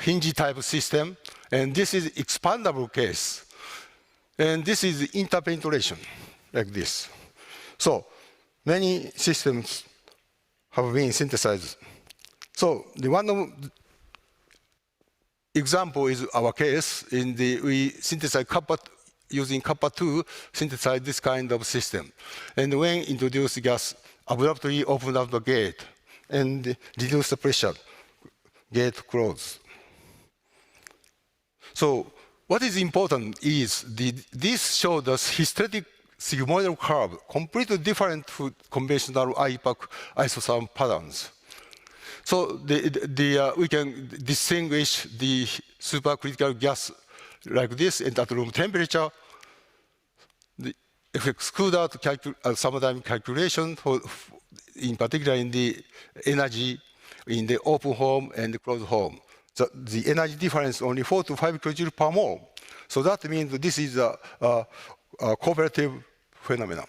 Speaker 3: hinge type system, and this is expandable case. And this is interpenetration, like this. So many systems have been synthesized. So the one example is our case. We synthesize using kappa 2, synthesize this kind of system. And when introduced gas, abruptly open up the gate and reduce the pressure, gate close. So what is important is this shows us hysteretic sigmoidal curve, completely different to conventional IPAC isotherm patterns. So we can distinguish the supercritical gas like this, and at room temperature, if we exclude out summertime calculation, in particular in the energy in the open home and the closed home, the energy difference only 4 to 5 kilojoule per mole. So that means this is a cooperative phenomenon.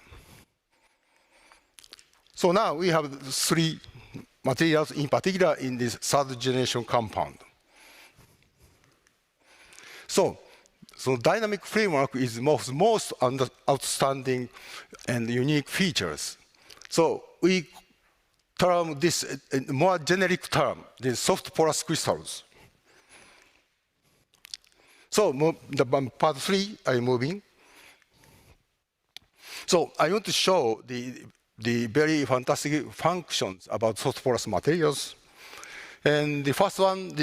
Speaker 3: So now we have 3 materials, in particular in this third generation compound. So dynamic framework is most outstanding and unique features. So we term this a more generic term, the soft porous crystals. So the part 3, I'm moving. So I want to show the very fantastic functions about soft porous materials. And the first one,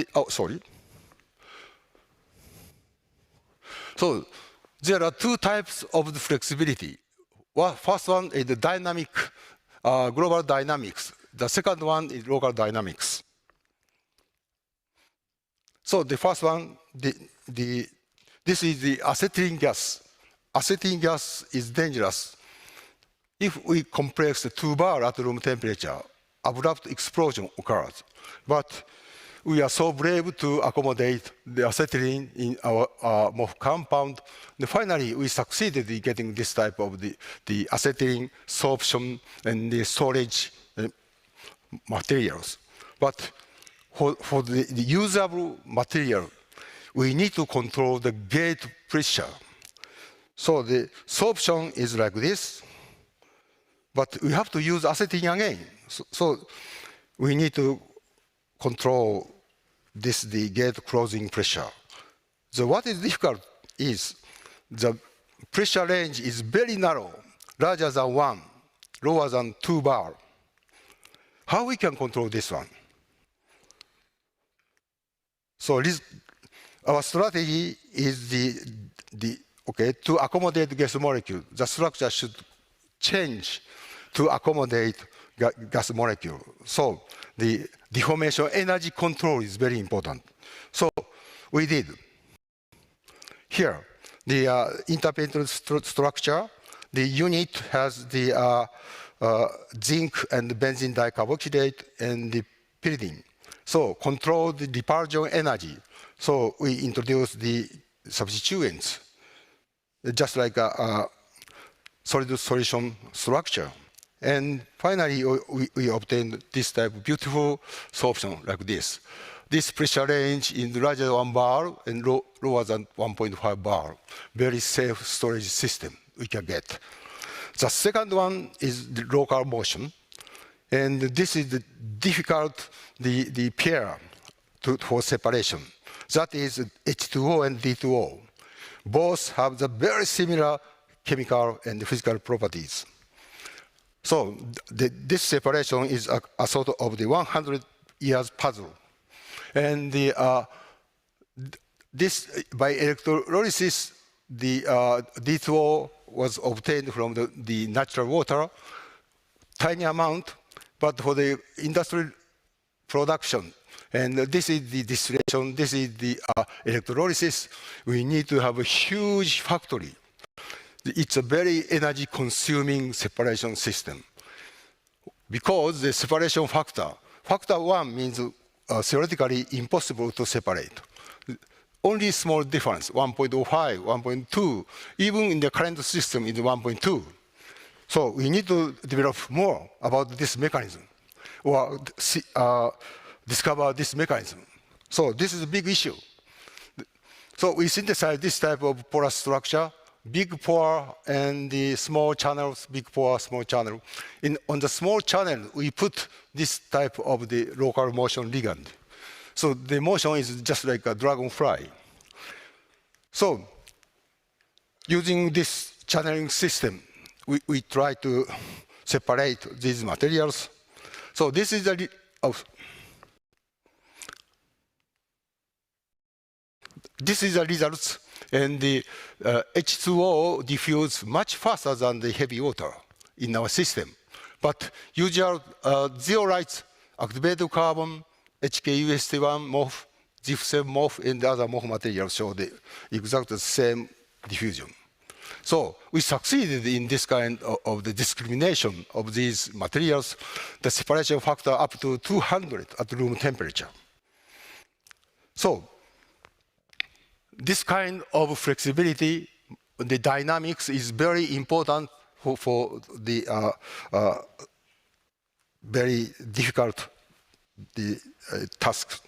Speaker 3: So there are two types of the flexibility. First one is the dynamic, global dynamics. The second one is local dynamics. So the first one, this is the acetylene gas. Acetylene gas is dangerous. If we compress the 2 bar at room temperature, abrupt explosion occurs. But we are so brave to accommodate the acetylene in our MOF compound. And finally, we succeeded in getting this type of the acetylene sorption and the storage materials. But for the usable material, we need to control the gate pressure. So the sorption is like this, but we have to use acetylene again. So we need to control the gate closing pressure. So what is difficult is the pressure range is very narrow, larger than 1, lower than 2 bar. How we can control this one? So our strategy is to accommodate gas molecule. The structure should change to accommodate gas molecule. So the deformation energy control is very important. So we did. Here, the interpenetrating structure, the unit has the zinc and benzene dicarboxylate and the pyridine. So control the dispersion energy. So we introduce the substituents, just like a solid solution structure. And finally, we obtained this type of beautiful sorption like this. This pressure range is larger than 1 bar and lower than 1.5 bar. Very safe storage system we can get. The second one is the local motion. And this is the difficult, the pair for separation. That is H2O and D2O. Both have the very similar chemical and physical properties. So this separation is a sort of the 100 years puzzle. And this by electrolysis, the D2O was obtained from the natural water, tiny amount, but for the industrial production, and this is the distillation, this is the electrolysis, we need to have a huge factory. It's a very energy-consuming separation system. Because the separation factor 1 means theoretically impossible to separate. Only small difference, 1.05, 1.2, even in the current system is 1.2. So we need to develop more about this mechanism, or discover this mechanism. So this is a big issue. So we synthesize this type of porous structure, big pore and the small channels, big pore, small channel. On the small channel, we put this type of the local motion ligand. So the motion is just like a dragonfly. So using this channeling system, we try to separate these materials. So this is the results, and the H2O diffuse much faster than the heavy water in our system. But usual zeolites, activated carbon, HKUST1 MOF, ZIF7 MOF, and the other MOF materials show the exact same diffusion. So we succeeded in this kind of the discrimination of these materials, the separation factor up to 200 at room temperature. So this kind of flexibility, the dynamics is very important for the very difficult tasks.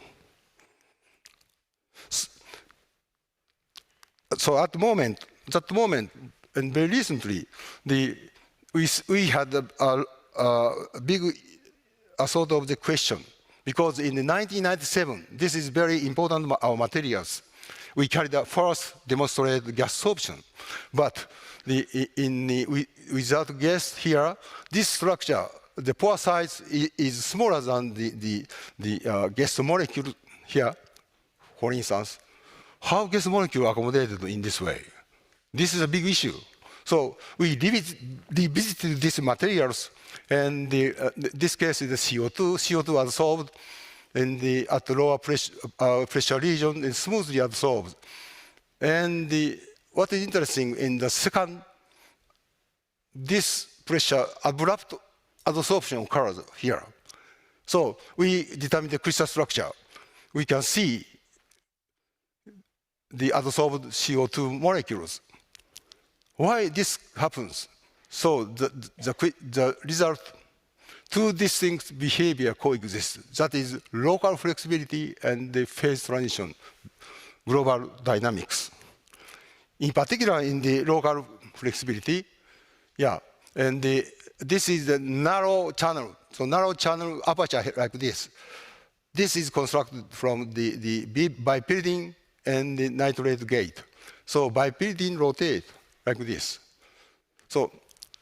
Speaker 3: So at the moment, and very recently, we had a big sort of the question, because in 1997, this is very important our materials. we carried out first demonstrated gas sorption. But without gas here, this structure, the pore size is smaller than the gas molecule here, for instance. How gas molecule accommodated in this way? This is a big issue. So we revisited these materials, and this case is the CO2. CO2 adsorbed at the lower pressure region and smoothly adsorbed. And what is interesting in the second, this pressure abrupt adsorption occurs here. So we determine the crystal structure. We can see the adsorbed CO2 molecules. Why this happens? So the result, two distinct behavior coexist. That is local flexibility and the phase transition, global dynamics. In particular, in the local flexibility, and this is the narrow channel. So narrow channel aperture like this. This is constructed from the bipyridine and the nitrate gate. So bipyridine rotate like this. So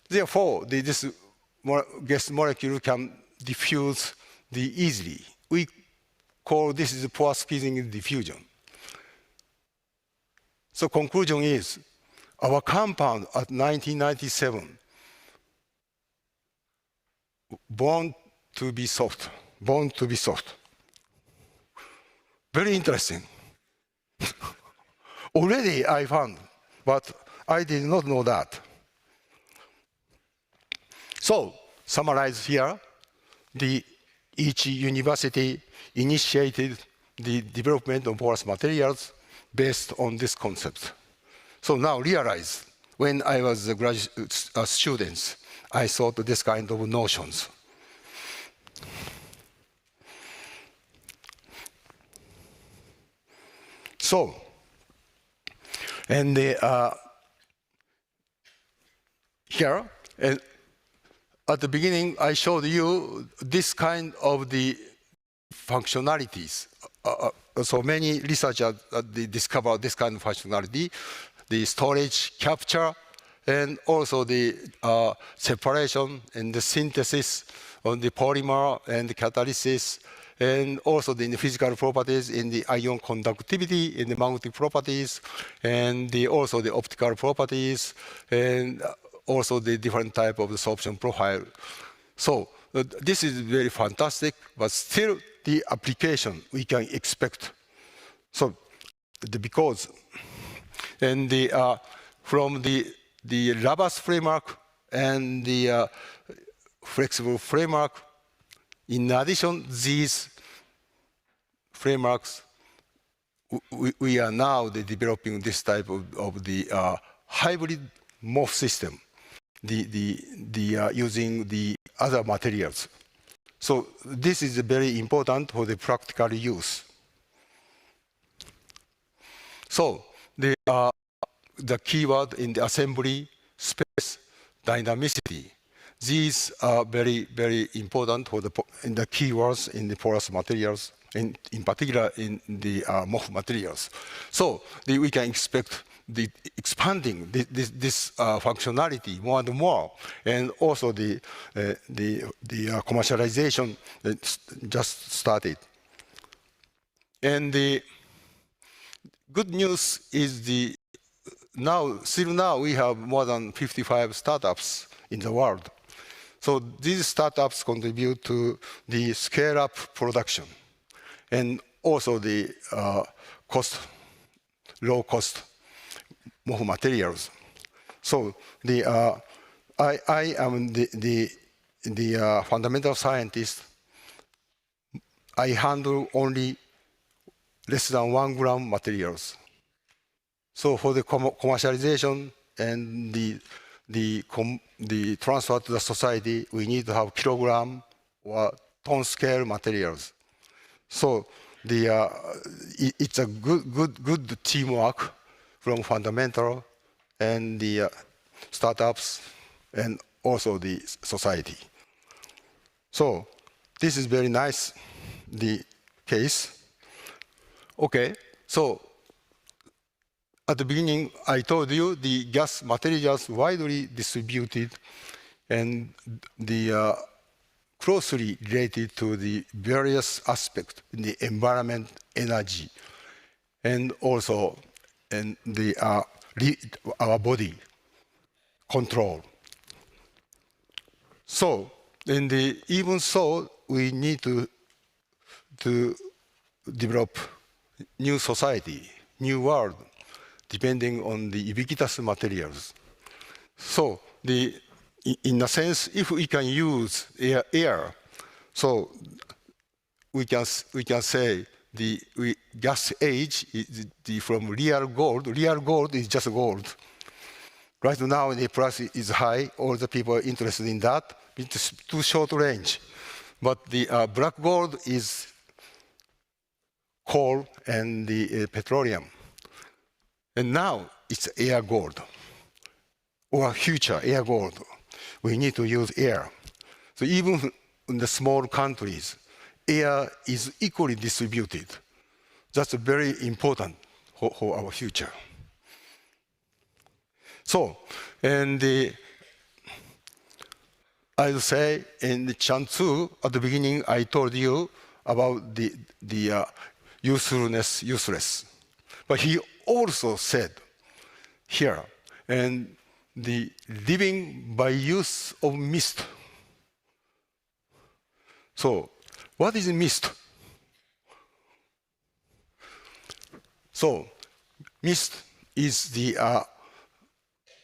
Speaker 3: therefore, this gas molecule can diffuse easily. We call this is pore squeezing diffusion. So conclusion is, our compound at 1997, born to be soft. Very interesting. Already I found, but I did not know that. So, summarize here, each university initiated the development of porous materials based on this concept. So now realize, when I was a graduate student, I thought this kind of notions. So, and here, at the beginning, I showed you this kind of the functionalities. So many researchers discovered this kind of functionality, the storage, capture, and also the separation and the synthesis on the polymer and the catalysis, and also the physical properties in the ion conductivity, in the magnetic properties, and also the optical properties, and also the different type of absorption profile. So this is very fantastic, but still the application we can expect. So because, and from the robust framework and the flexible framework, in addition, these frameworks, we are now developing this type of the hybrid MOF system, using the other materials. So this is very important for the practical use. So the keyword in the assembly, space, dynamicity. These are very, very important for the keywords in the porous materials, in particular in the MOF materials. So we can expect the expanding this functionality more and more, and also the commercialization that just started. And the good news is still now we have more than 55 startups in the world. So these startups contribute to the scale-up production, and also the low-cost MOF materials. So I am the fundamental scientist. I handle only less than 1 gram materials. So for the commercialization and the transfer to the society, we need to have kilogram or ton scale materials. So it's a good teamwork from fundamental and the startups and also the society. So this is very nice, the case. Okay, so at the beginning, I told you the gas materials widely distributed and the closely related to the various aspects in the environment, energy, and also in the our body control. So, even so, we need to develop new society, new world, depending on the ubiquitous materials. So, in a sense, if we can use air, so we can say the gas age is from real gold. Real gold is just gold. Right now, the price is high. All the people are interested in that. It's too short range. But the black gold is coal and the petroleum. And now it's air gold, or future air gold. We need to use air. So even in the small countries, air is equally distributed. That's very important for our future. So, and I would say in the Chan-Tzu, at the beginning, I told you about the usefulness, useless. But he also said here, and the living by use of mist. So, what is mist? So, mist is the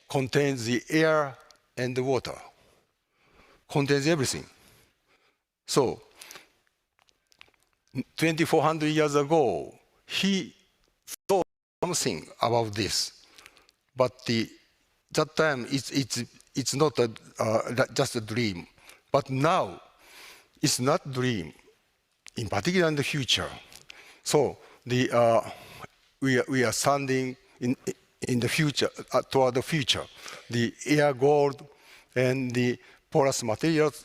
Speaker 3: contains the air and the water, contains everything. So, 2,400 years ago, he thought something about this, but that time it's not just a dream. But now, it's not dream, in particular in the future. So we are standing in the future, toward the future. The air gold and the porous materials,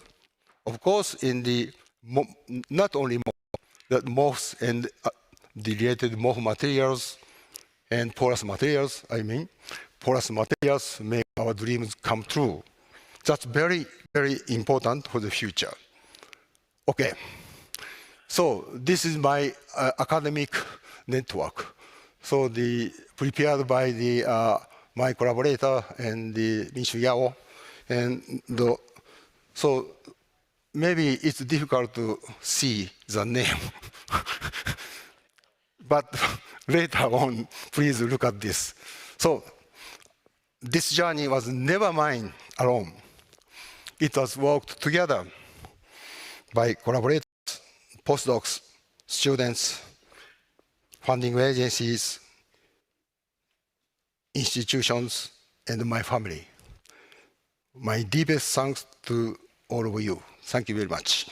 Speaker 3: of course, in the not only the MOFs and the related MOF materials and porous materials, I mean, porous materials make our dreams come true. That's very, very important for the future. Okay, so this is my academic network. So prepared by my collaborator and the Minshu Yao, and so maybe it's difficult to see the name, but later on, please look at this. So this journey was never mine alone. It was worked together by collaborators, postdocs, students, funding agencies, institutions, and my family. My deepest thanks to all of you. Thank you very much.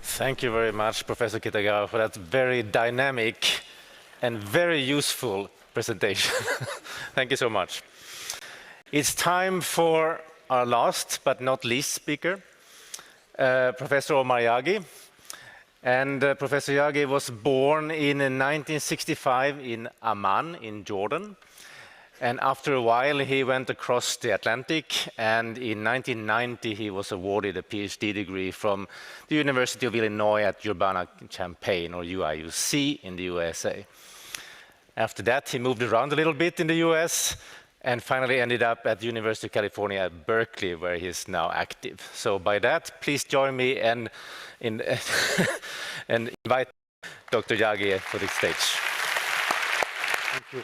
Speaker 1: Thank you very much, Professor Kitagawa, for that very dynamic and very useful presentation. Thank you so much. It's time for our last but not least speaker, Professor Omar Yaghi. And Professor Yaghi was born in 1965 in Amman in Jordan. And after a while, he went across the Atlantic, and in 1990, he was awarded a PhD degree from the University of Illinois at Urbana-Champaign, or UIUC, in the USA. After that, he moved around a little bit in the US, and finally ended up at the University of California at Berkeley, where he is now active. So by that, please join me and invite Dr. Yaghi for the stage.
Speaker 2: Thank you.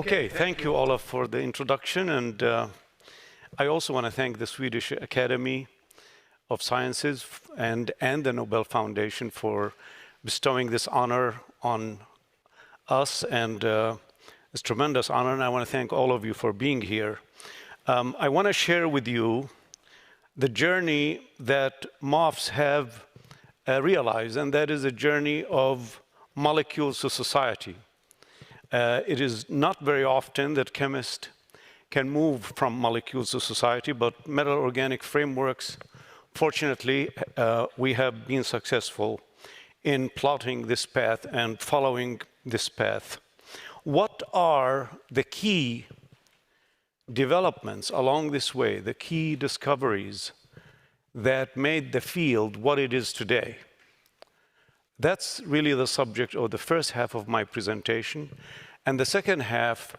Speaker 4: Okay, thank you, Aula, for the introduction. And I also want to thank the Swedish Academy of Sciences and the Nobel Foundation for bestowing this honor on us. And it's a tremendous honor, and I want to thank all of you for being here. I want to share with you the journey that MOFs have realized, and that is a journey of molecules to society. It is not very often that chemists can move from molecules to society, but metal organic frameworks, fortunately, we have been successful in plotting this path and following this path. What are the key developments along this way, the key discoveries that made the field what it is today? That's really the subject of the first half of my presentation. And the second half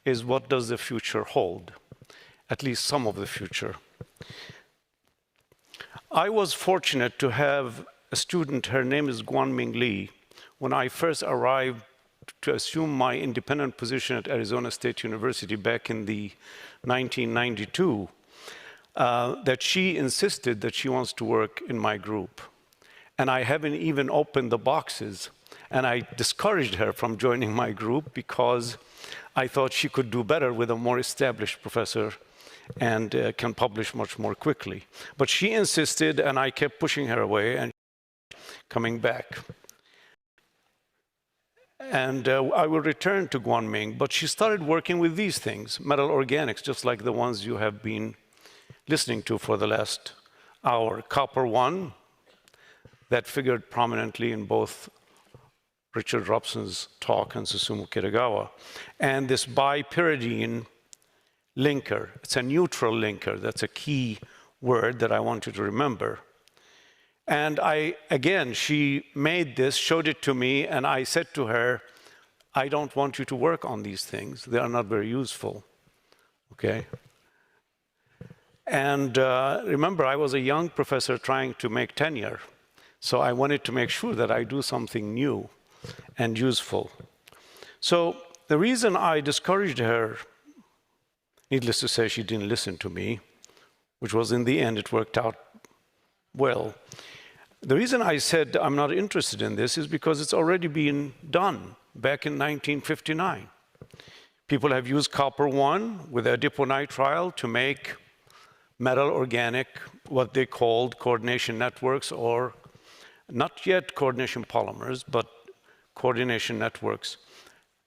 Speaker 4: is what does the future hold, at least some of the future. I was fortunate to have a student, her name is Guanming Lee. When I first arrived to assume my independent position at Arizona State University back in the 1992, that she insisted that she wants to work in my group. And I haven't even opened the boxes. And I discouraged her from joining my group because I thought she could do better with a more established professor and can publish much more quickly. But she insisted, and I kept pushing her away and coming back. And I will return to Guanming, but she started working with these things, metal organics, just like the ones you have been listening to for the last hour. Copper-1, that figured prominently in both Richard Robson's talk and Susumu Kitagawa. And this bipyridine linker, it's a neutral linker. That's a key word that I want you to remember. And again, she made this, showed it to me, and I said to her, I don't want you to work on these things. They are not very useful, okay? And remember, I was a young professor trying to make tenure. So I wanted to make sure that I do something new and useful. So the reason I discouraged her, needless to say, she didn't listen to me, which was in the end, it worked out well. The reason I said I'm not interested in this is because it's already been done back in 1959. People have used copper-1 with adiponitrile to make metal organic, what they called coordination networks, or not yet coordination polymers, but coordination networks.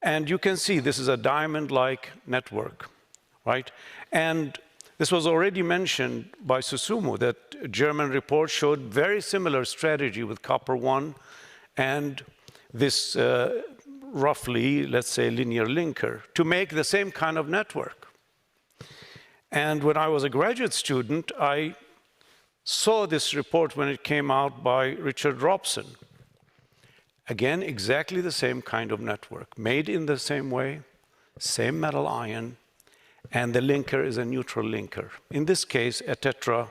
Speaker 4: And you can see this is a diamond-like network, right? And this was already mentioned by Susumu, that a German report showed very similar strategy with copper-1 and this roughly, let's say, linear linker to make the same kind of network. And when I was a graduate student, I saw this report when it came out by Richard Robson. Again, exactly the same kind of network, made in the same way, same metal ion, and the linker is a neutral linker. In this case, a tetracyano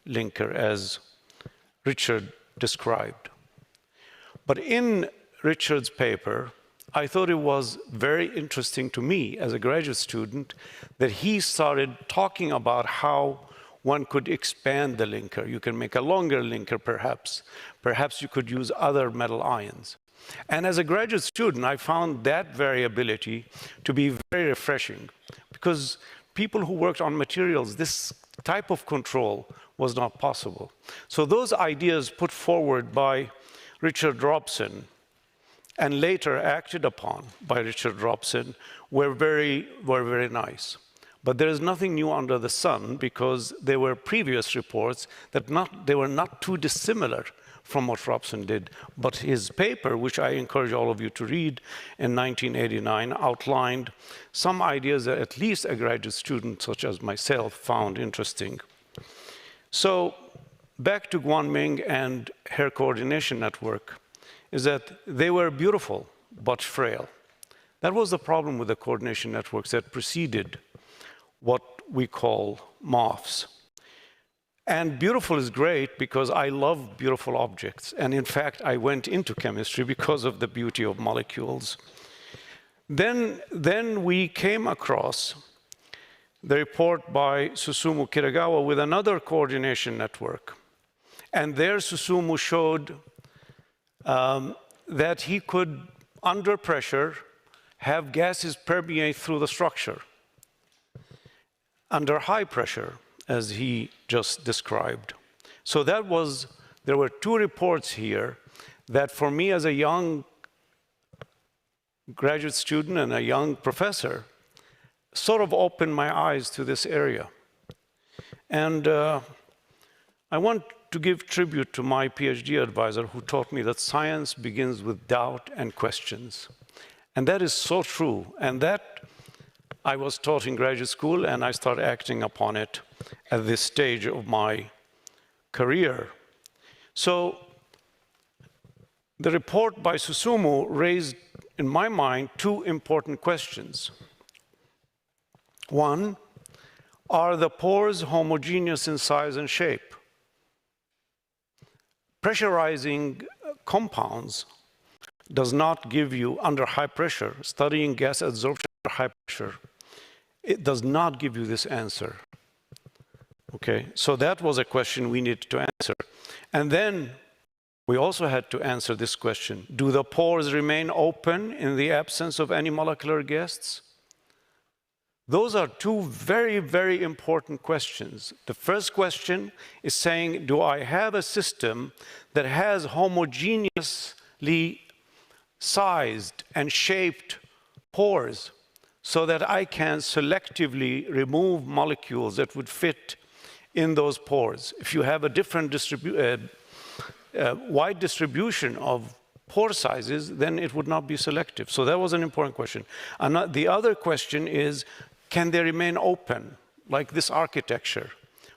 Speaker 4: linker, as Richard described. But in Richard's paper, I thought it was very interesting to me as a graduate student that he started talking about how one could expand the linker. You can make a longer linker, perhaps. Perhaps you could use other metal ions. And as a graduate student, I found that variability to be very refreshing because people who worked on materials, this type of control was not possible. So those ideas put forward by Richard Robson and later acted upon by Richard Robson were very nice. But there is nothing new under the sun because there were previous reports that they were not too dissimilar from what Robson did. But his paper, which I encourage all of you to read in 1989, outlined some ideas that at least a graduate student such as myself found interesting. So back to Guanming and her coordination network is that they were beautiful but frail. That was the problem with the coordination networks that preceded what we call MOFs. And beautiful is great because I love beautiful objects. And in fact, I went into chemistry because of the beauty of molecules. Then we came across the report by Susumu Kitagawa with another coordination network. And there Susumu showed that he could, under pressure, have gases permeate through the structure under high pressure, as he just described. So there were two reports here that for me as a young graduate student and a young professor sort of opened my eyes to this area. And I want to give tribute to my PhD advisor who taught me that science begins with doubt and questions. And that is so true. And that I was taught in graduate school, and I started acting upon it at this stage of my career. So the report by Susumu raised, in my mind, two important questions. One, are the pores homogeneous in size and shape? Pressurizing compounds does not give you, under high pressure, studying gas adsorption under high pressure, it does not give you this answer. Okay, so that was a question we needed to answer. And then we also had to answer this question: do the pores remain open in the absence of any molecular guests? Those are two very, very important questions. The first question is saying, do I have a system that has homogeneously sized and shaped pores so that I can selectively remove molecules that would fit in those pores? If you have a different wide distribution of pore sizes, then it would not be selective. So that was an important question. And the other question is, can they remain open, like this architecture?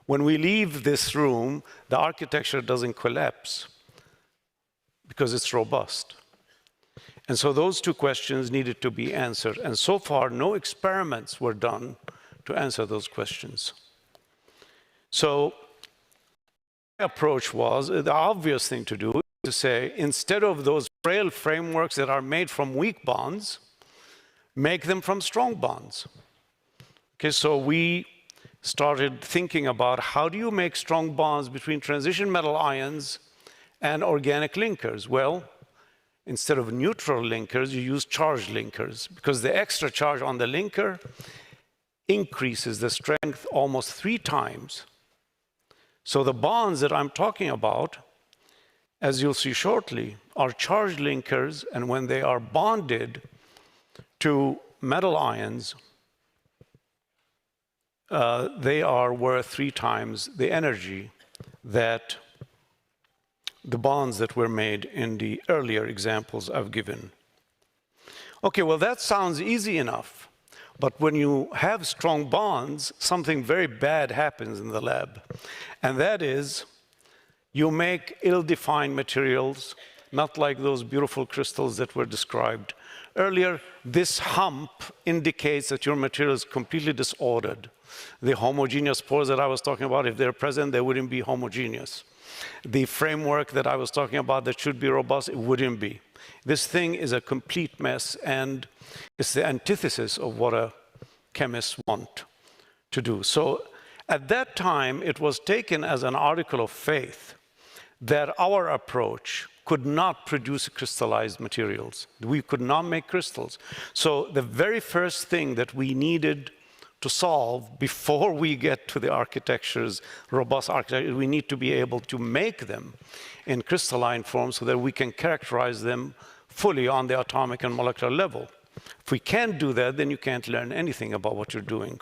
Speaker 4: When we leave this room, the architecture doesn't collapse because it's robust. And so those two questions needed to be answered. And so far, no experiments were done to answer those questions. So my approach was, the obvious thing to do is to say, instead of those frail frameworks that are made from weak bonds, make them from strong bonds. Okay, so we started thinking about how do you make strong bonds between transition metal ions and organic linkers? Well, instead of neutral linkers, you use charged linkers, because the extra charge on the linker increases the strength almost 3 times. So the bonds that I'm talking about, as you'll see shortly, are charged linkers, and when they are bonded to metal ions, they are worth 3 times the energy that the bonds that were made in the earlier examples I've given. Okay, well, that sounds easy enough. But when you have strong bonds, something very bad happens in the lab. And that is, you make ill-defined materials, not like those beautiful crystals that were described earlier. This hump indicates that your material is completely disordered. The homogeneous pores that I was talking about, if they're present, they wouldn't be homogeneous. The framework that I was talking about that should be robust, it wouldn't be. This thing is a complete mess, and it's the antithesis of what a chemist want to do. So at that time, it was taken as an article of faith that our approach could not produce crystallized materials. We could not make crystals. So the very first thing that we needed to solve before we get to the architectures, robust architecture, we need to be able to make them in crystalline form so that we can characterize them fully on the atomic and molecular level. If we can't do that, then you can't learn anything about what you're doing.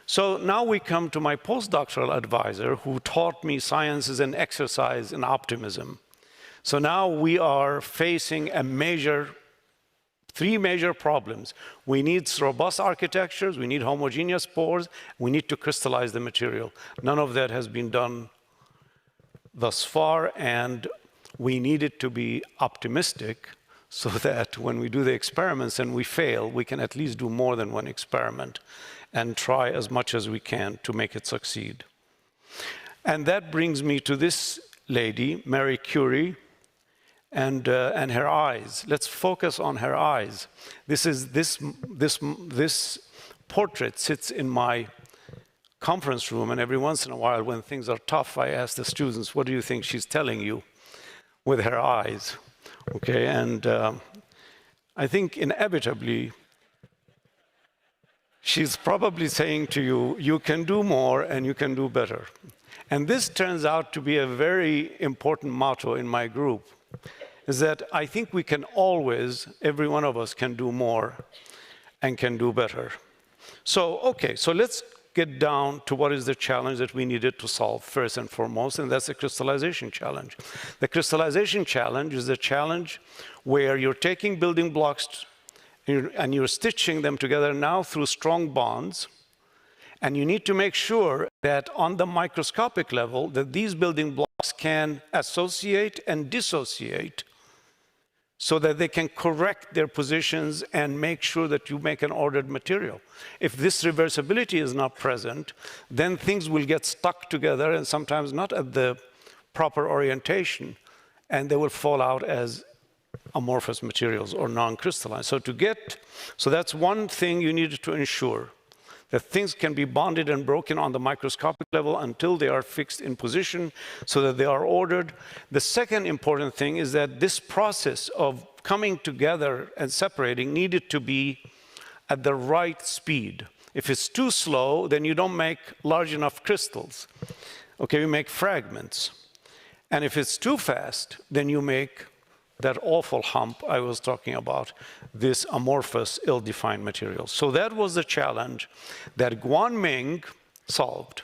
Speaker 4: So now we come to my postdoctoral advisor who taught me science is an exercise in optimism. So now we are facing three major problems. We need robust architectures, we need homogeneous pores, we need to crystallize the material. None of that has been done thus far, and we needed to be optimistic so that when we do the experiments and we fail, we can at least do more than one experiment and try as much as we can to make it succeed. And that brings me to this lady, Marie Curie, and her eyes. Let's focus on her eyes. This portrait sits in my conference room, and every once in a while, when things are tough, I ask the students, what do you think she's telling you with her eyes? Okay, and I think inevitably, she's probably saying to you, you can do more and you can do better. And this turns out to be a very important motto in my group, is that I think we can always, every one of us can do more and can do better. So, okay, so let's get down to what is the challenge that we needed to solve first and foremost, and that's the crystallization challenge. The crystallization challenge is a challenge where you're taking building blocks and you're stitching them together now through strong bonds, and you need to make sure that on the microscopic level that these building blocks can associate and dissociate so that they can correct their positions and make sure that you make an ordered material. If this reversibility is not present, then things will get stuck together and sometimes not at the proper orientation, and they will fall out as amorphous materials or non-crystalline. So that's one thing you needed to ensure, that things can be bonded and broken on the microscopic level until they are fixed in position so that they are ordered. The second important thing is that this process of coming together and separating needed to be at the right speed. If it's too slow, then you don't make large enough crystals. Okay, you make fragments. And if it's too fast, then you make that awful hump I was talking about, this amorphous, ill-defined material. So that was the challenge that Guanming solved.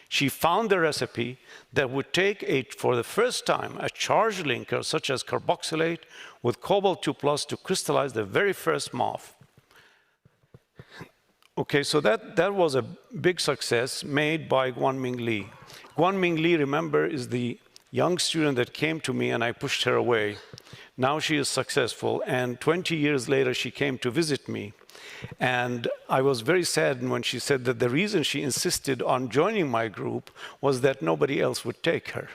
Speaker 4: She found the recipe that would take, for the first time, a charge linker such as carboxylate with cobalt 2+ to crystallize the very first MOF. Okay, so that was a big success made by Guanming Li. Guanming Li, remember, is the young student that came to me and I pushed her away. Now she is successful, and 20 years later she came to visit me. And I was very saddened when she said that the reason she insisted on joining my group was that nobody else would take her.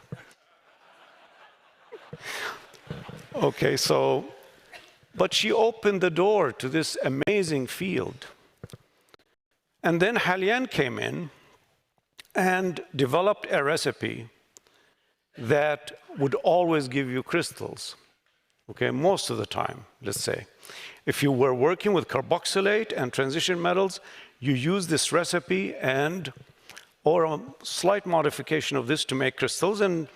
Speaker 4: Okay, so, but she opened the door to this amazing field. And then Halian came in and developed a recipe that would always give you crystals, okay, most of the time, let's say. If you were working with carboxylate and transition metals, you use this recipe or a slight modification of this to make crystals. And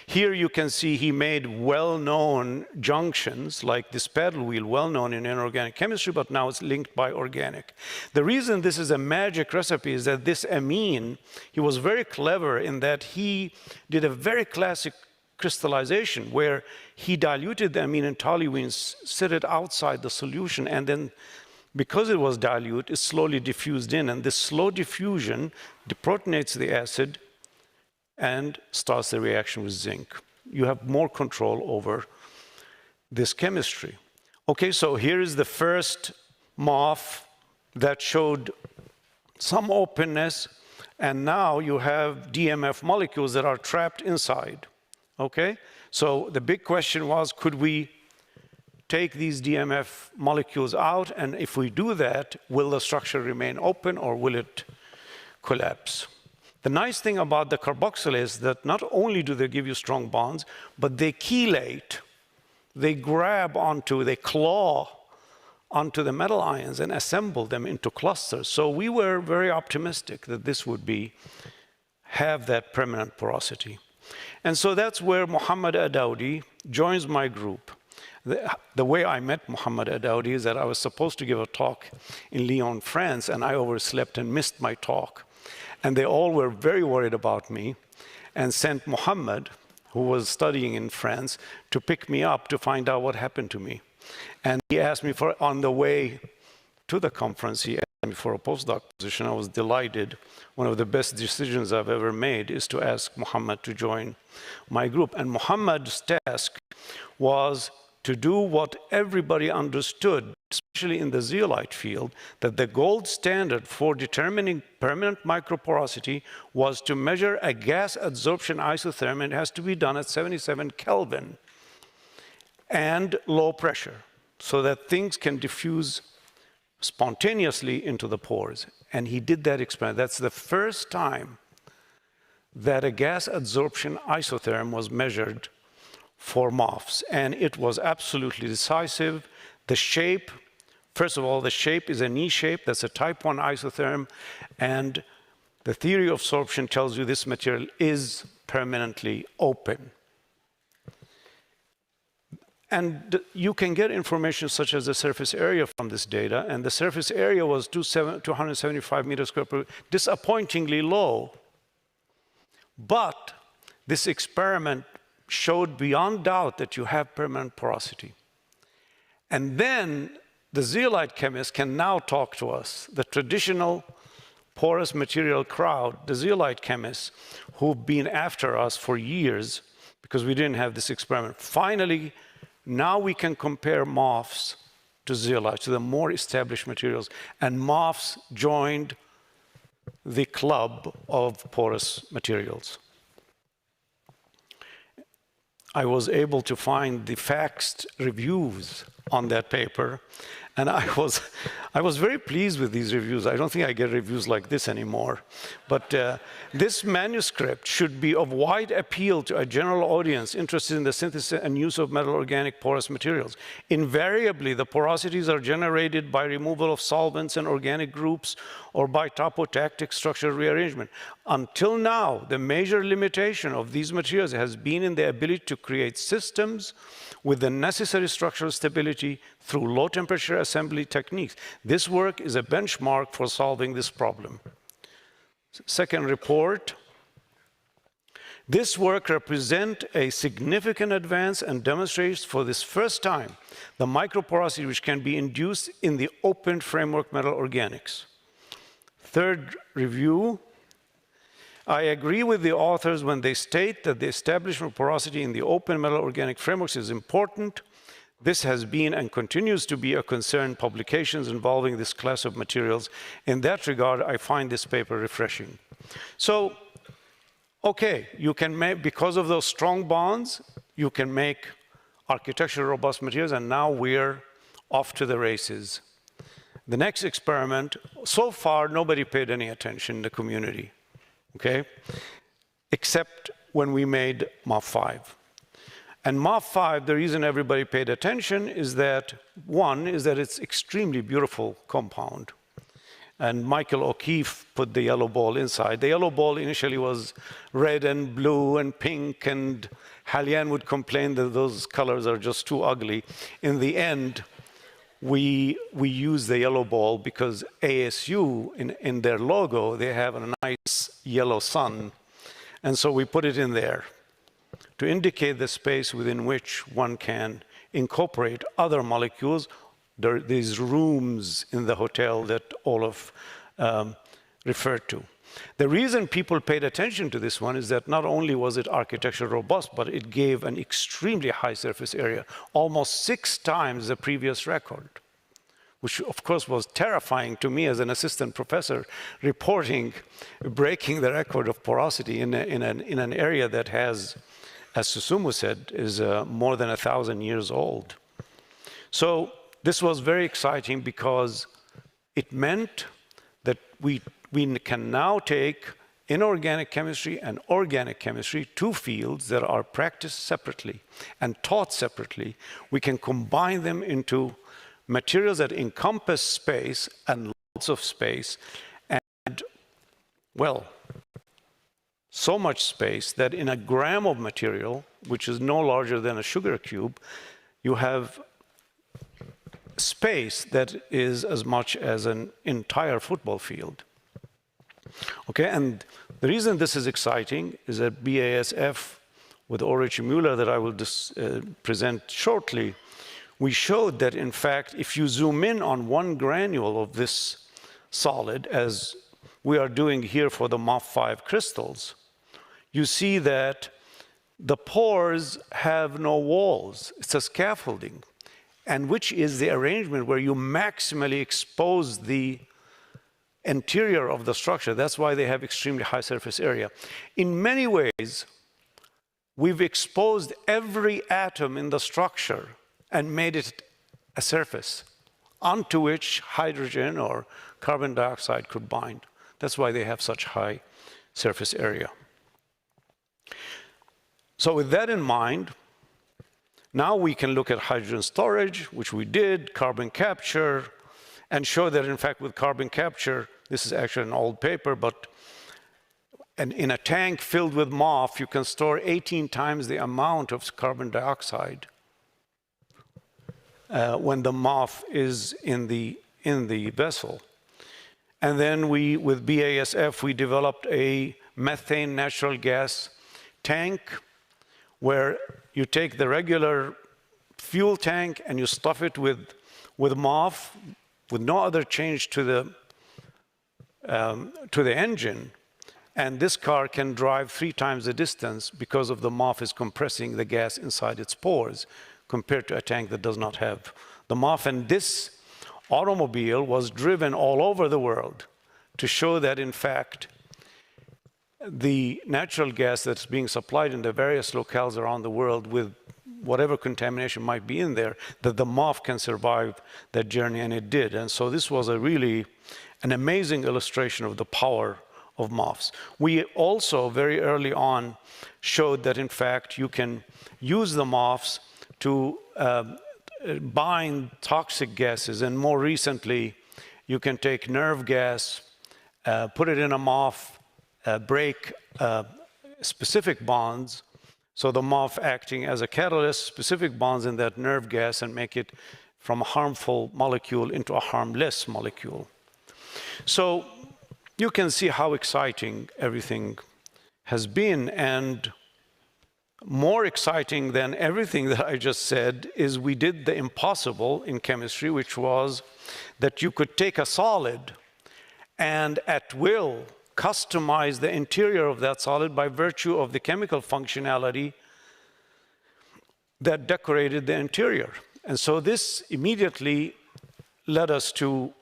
Speaker 4: here you can see he made well-known junctions, like this paddle wheel, well-known in inorganic chemistry, but now it's linked by organic. The reason this is a magic recipe is that this amine, he was very clever in that he did a very classic crystallization where he diluted the amine in toluenes, set it outside the solution, and then because it was dilute, it slowly diffused in, and this slow diffusion deprotonates the acid and starts the reaction with zinc. You have more control over this chemistry. Okay, so here is the first MOF that showed some openness, and now you have DMF molecules that are trapped inside. Okay, so the big question was, could we take these DMF molecules out? And if we do that, will the structure remain open or will it collapse? The nice thing about the carboxylate is that not only do they give you strong bonds, but they chelate, they grab onto, they claw onto the metal ions and assemble them into clusters. So we were very optimistic that this would have that permanent porosity. And so that's where Mohammed Adaudi joins my group. The way I met Mohammed Adaudi is that I was supposed to give a talk in Lyon, France, and I overslept and missed my talk. And they all were very worried about me and sent Mohammed, who was studying in France, to pick me up to find out what happened to me. And he asked me on the way to the conference, he asked me for a postdoc position. I was delighted. One of the best decisions I've ever made is to ask Mohammed to join my group. And Mohammed's task was to do what everybody understood, especially in the zeolite field, that the gold standard for determining permanent microporosity was to measure a gas adsorption isotherm, and it has to be done at 77 Kelvin. and low pressure, so that things can diffuse spontaneously into the pores. And he did that experiment. That's the first time that a gas adsorption isotherm was measured for MOFs, and it was absolutely decisive. The shape, first of all, the shape is an E shape. That's a type 1 isotherm, and the theory of absorption tells you this material is permanently open. And you can get information such as the surface area from this data, and the surface area was 275 meters squared per, disappointingly low. But this experiment showed beyond doubt that you have permanent porosity. And then the zeolite chemists can now talk to us, the traditional porous material crowd, the zeolite chemists who've been after us for years because we didn't have this experiment. Finally, now we can compare MOFs to zeolite, to the more established materials. And MOFs joined the club of porous materials. I was able to find the faxed reviews on that paper, and I was very pleased with these reviews. I don't think I get reviews like this anymore. But this manuscript should be of wide appeal to a general audience interested in the synthesis and use of metal organic porous materials. Invariably, the porosities are generated by removal of solvents and organic groups or by topotactic structural rearrangement. Until now, the major limitation of these materials has been in the ability to create systems with the necessary structural stability through low temperature assembly techniques. This work is a benchmark for solving this problem. Second report. This work represents a significant advance and demonstrates for this first time the microporosity which can be induced in the open framework metal organics. Third review. I agree with the authors when they state that the establishment of porosity in the open metal organic frameworks is important. This has been and continues to be a concern in publications involving this class of materials. In that regard, I find this paper refreshing. So, okay, you can make, because of those strong bonds, you can make architecturally robust materials, and now we're off to the races. The next experiment, so far, nobody paid any attention in the community. Okay, except when we made MOF5. And MOF5, the reason everybody paid attention is that, one, is that it's extremely beautiful compound. And Michael O'Keefe put the yellow ball inside. The yellow ball initially was red and blue and pink, and Halian would complain that those colors are just too ugly. In the end, we use the yellow ball because ASU, in their logo, they have a nice yellow sun. And so we put it in there to indicate the space within which one can incorporate other molecules. There are these rooms in the hotel that Olaf referred to. The reason people paid attention to this one is that not only was it architecturally robust, but it gave an extremely high surface area, almost 6 times the previous record, which of course was terrifying to me as an assistant professor, reporting, breaking the record of porosity in an area that has, as Susumu said, is more than 1,000 years old. So this was very exciting because it meant that we can now take inorganic chemistry and organic chemistry, 2 fields that are practiced separately and taught separately. We can combine them into materials that encompass space and lots of space, and, well, so much space that in a gram of material, which is no larger than a sugar cube, you have space that is as much as an entire football field. Okay, and the reason this is exciting is that BASF, with Ulrich Müller, that I will present shortly, we showed that, in fact, if you zoom in on 1 granule of this solid, as we are doing here for the MOF5 crystals, you see that the pores have no walls. It's a scaffolding, and which is the arrangement where you maximally expose the interior of the structure. That's why they have extremely high surface area. In many ways, we've exposed every atom in the structure and made it a surface onto which hydrogen or carbon dioxide could bind. That's why they have such high surface area. So with that in mind, now we can look at hydrogen storage, which we did, carbon capture, and show that in fact with carbon capture, this is actually an old paper, but in a tank filled with MOF, you can store 18 times the amount of carbon dioxide when the MOF is in the vessel. And then with BASF, we developed a methane natural gas tank where you take the regular fuel tank and you stuff it with MOF with no other change to the engine. And this car can drive 3 times the distance because of the MOF is compressing the gas inside its pores compared to a tank that does not have the MOF. And this automobile was driven all over the world to show that, in fact, the natural gas that's being supplied in the various locales around the world with whatever contamination might be in there, that the MOF can survive that journey, and it did. And so this was a really an amazing illustration of the power of MOFs. We also, very early on, showed that, in fact, you can use the MOFs to bind toxic gases, and more recently, you can take nerve gas, put it in a MOF, break specific bonds, so the MOF acting as a catalyst, specific bonds in that nerve gas, and make it from a harmful molecule into a harmless molecule. So you can see how exciting everything has been, and more exciting than everything that I just said is we did the impossible in chemistry, which was that you could take a solid and at will customize the interior of that solid by virtue of the chemical functionality that decorated the interior. And so this immediately led us to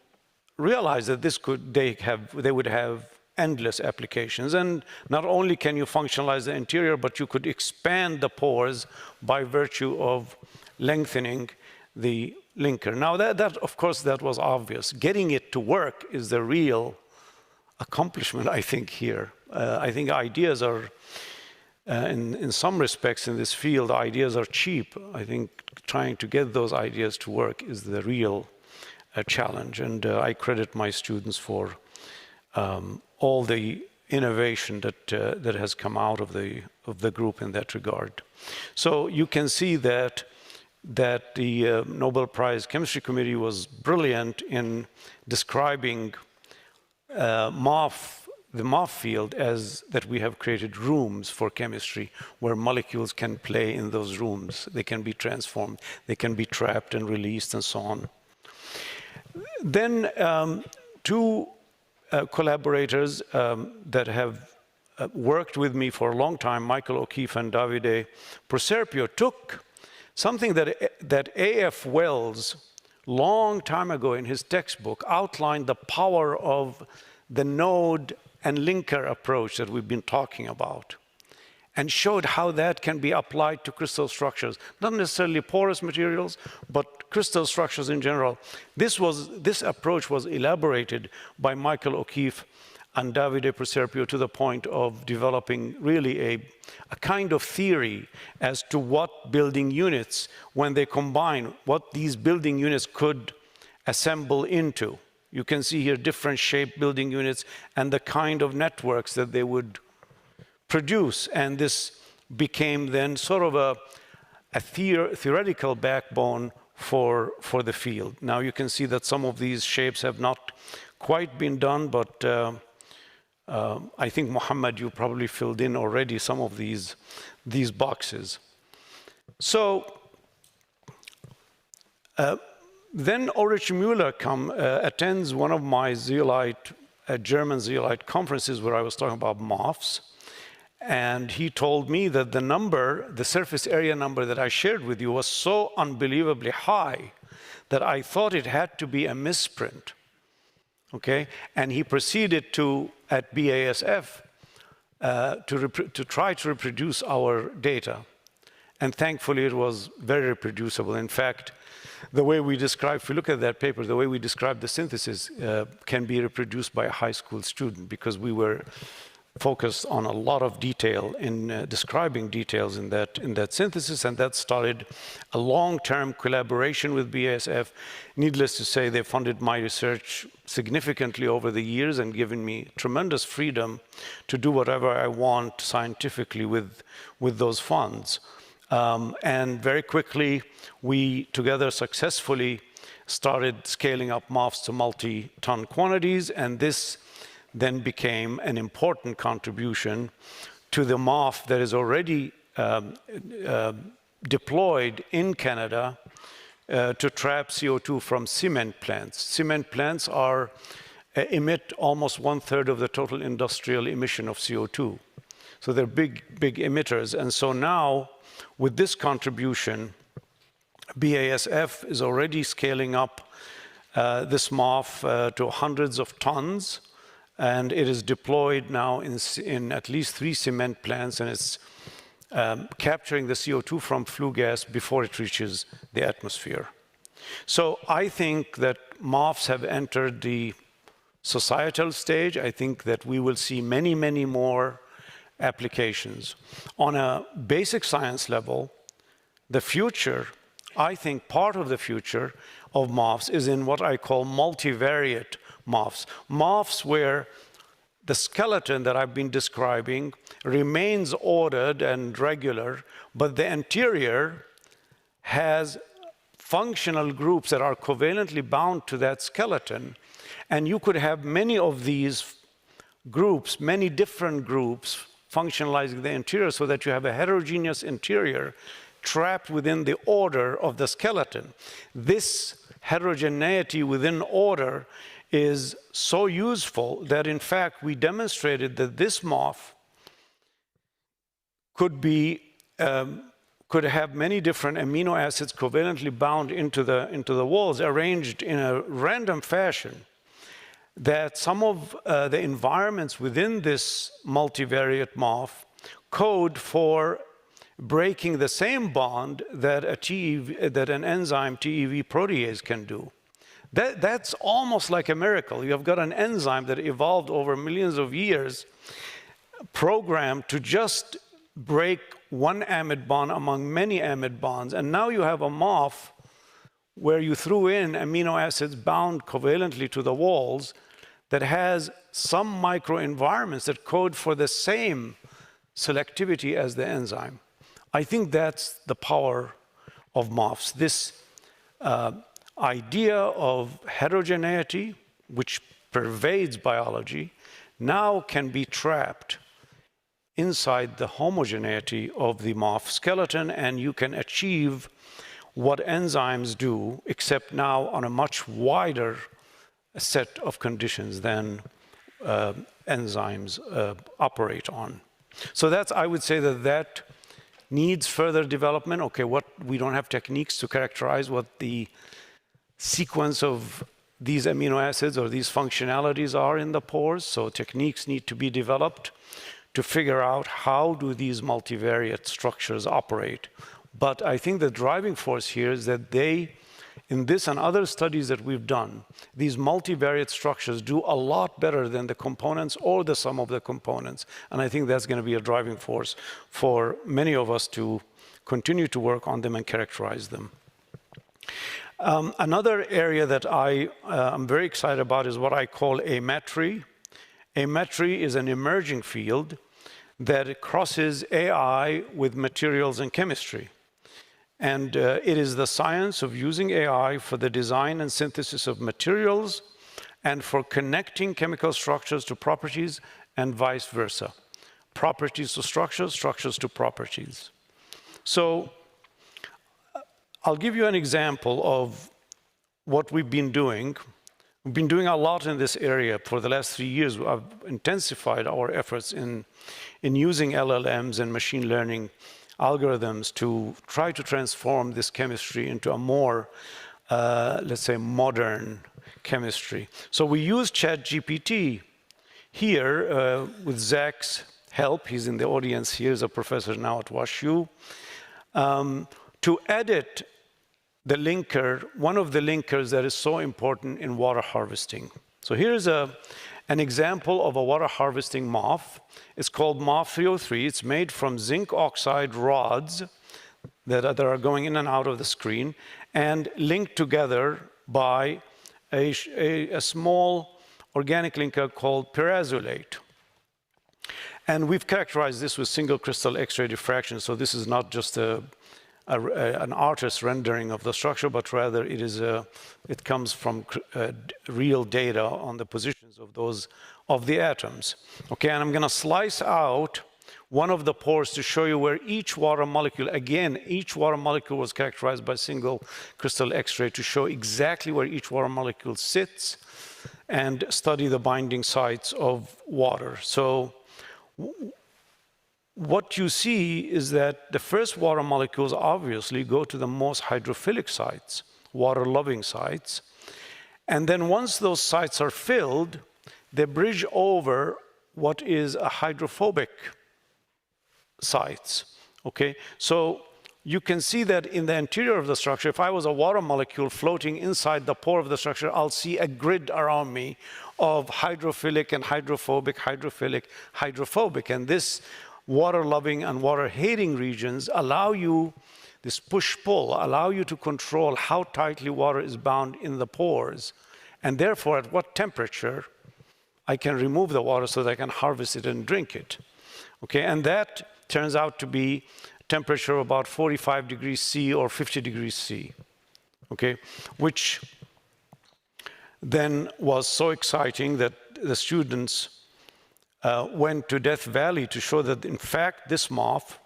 Speaker 4: realize that they would have endless applications. And not only can you functionalize the interior, but you could expand the pores by virtue of lengthening the linker. Now that of course, that was obvious. Getting it to work is the real accomplishment, I think, here. I think ideas are, in some respects in this field, ideas are cheap. I think trying to get those ideas to work is the real challenge. And I credit my students for all the innovation that has come out of the group in that regard. So you can see that the Nobel Prize Chemistry Committee was brilliant in describing the MOF field as that we have created rooms for chemistry where molecules can play in those rooms. They can be transformed, they can be trapped and released, and so on. Then two collaborators that have worked with me for a long time, Michael O'Keefe and Davide Proserpio, took something that A.F. Wells, long time ago in his textbook, outlined the power of the node and linker approach that we've been talking about, and showed how that can be applied to crystal structures, not necessarily porous materials, but crystal structures in general. This approach was elaborated by Michael O'Keefe and Davide Proserpio to the point of developing really a kind of theory as to what building units, when they combine, what these building units could assemble into. You can see here different shaped building units and the kind of networks that they would produce. And this became then sort of a theoretical backbone for the field. Now you can see that some of these shapes have not quite been done, but I think, Muhammad, you probably filled in already some of these boxes. So then Ulrich Müller attends one of my German zeolite conferences where I was talking about MOFs. And he told me that the surface area number that I shared with you was so unbelievably high that I thought it had to be a misprint. Okay? And he proceeded at BASF, to try to reproduce our data. And thankfully, it was very reproducible. In fact, the way we describe, if you look at that paper, the way we describe the synthesis can be reproduced by a high school student, because we were focused on a lot of detail in describing details in that synthesis, and that started a long-term collaboration with BASF. Needless to say, they funded my research significantly over the years and given me tremendous freedom to do whatever I want scientifically with those funds. And very quickly, we together successfully started scaling up MOFs to multi-ton quantities, and this then became an important contribution to the MOF that is already deployed in Canada to trap CO2 from cement plants. Cement plants emit almost 1/3 of the total industrial emission of CO2. So they're big emitters. And so now, with this contribution, BASF is already scaling up this MOF to hundreds of tons, and it is deployed now in at least 3 cement plants, and it's capturing the CO2 from flue gas before it reaches the atmosphere. So I think that MOFs have entered the societal stage. I think that we will see many, many more applications. On a basic science level, the future, I think part of the future of MOFs is in what I call multivariate MOFs. MOFs where the skeleton that I've been describing remains ordered and regular, but the interior has functional groups that are covalently bound to that skeleton. And you could have many of these groups, many different groups, functionalizing the interior so that you have a heterogeneous interior trapped within the order of the skeleton. This heterogeneity within order is so useful that, in fact, we demonstrated that this MOF could have many different amino acids covalently bound into the walls, arranged in a random fashion, that some of the environments within this multivariate MOF code for breaking the same bond that an enzyme TEV protease can do. That's almost like a miracle. You've got an enzyme that evolved over millions of years, programmed to just break one amide bond among many amide bonds, and now you have a MOF where you threw in amino acids bound covalently to the walls that has some microenvironments that code for the same selectivity as the enzyme. I think that's the power of MOFs. This idea of heterogeneity, which pervades biology, now can be trapped inside the homogeneity of the MOF skeleton, and you can achieve what enzymes do, except now on a much wider set of conditions than enzymes operate on. So I would say that needs further development. Okay, we don't have techniques to characterize what the sequence of these amino acids or these functionalities are in the pores, so techniques need to be developed to figure out how do these multivariate structures operate. But I think the driving force here is that in this and other studies that we've done, these multivariate structures do a lot better than the components or the sum of the components. And I think that's going to be a driving force for many of us to continue to work on them and characterize them. Another area that I'm very excited about is what I call ametry. Ametry is an emerging field that crosses AI with materials and chemistry. And it is the science of using AI for the design and synthesis of materials and for connecting chemical structures to properties and vice versa. Properties to structures, structures to properties. So I'll give you an example of what we've been doing. We've been doing a lot in this area for the last 3 years. I've intensified our efforts in using LLMs and machine learning algorithms to try to transform this chemistry into a more, let's say, modern chemistry. So we use ChatGPT here with Zach's help. He's in the audience here, he's a professor now at WashU. to edit the linker, one of the linkers that is so important in water harvesting. So here's an example of a water harvesting MOF. It's called MOF 303. It's made from zinc oxide rods that are going in and out of the screen and linked together by a small organic linker called perazolate. And we've characterized this with single crystal X-ray diffraction, so this is not just an artist's rendering of the structure, but rather it comes from real data on the positions of the atoms. Okay, and I'm going to slice out one of the pores to show you where each water molecule, again, each water molecule was characterized by single crystal X-ray to show exactly where each water molecule sits and study the binding sites of water. So what you see is that the first water molecules obviously go to the most hydrophilic sites, water-loving sites. And then once those sites are filled, they bridge over what is a hydrophobic sites, okay? So you can see that in the interior of the structure, if I was a water molecule floating inside the pore of the structure, I'll see a grid around me of hydrophilic and hydrophobic, hydrophilic, hydrophobic. And this water-loving and water-hating regions allow you, this push-pull, allow you to control how tightly water is bound in the pores, and therefore at what temperature I can remove the water so that I can harvest it and drink it. Okay, and that turns out to be temperature of about 45 degrees C or 50 degrees C, okay, which then was so exciting that the students went to Death Valley to show that, in fact, this MOF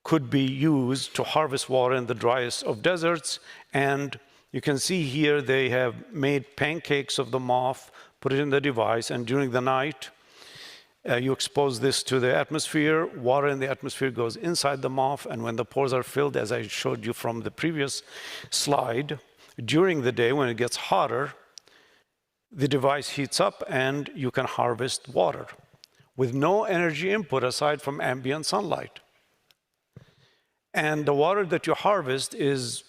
Speaker 4: could be used to harvest water in the driest of deserts. And you can see here they have made pancakes of the MOF, put it in the device, and during the night, you expose this to the atmosphere. Water in the atmosphere goes inside the MOF, and when the pores are filled, as I showed you from the previous slide, during the day when it gets hotter, the device heats up and you can harvest water with no energy input aside from ambient sunlight. And the water that you harvest is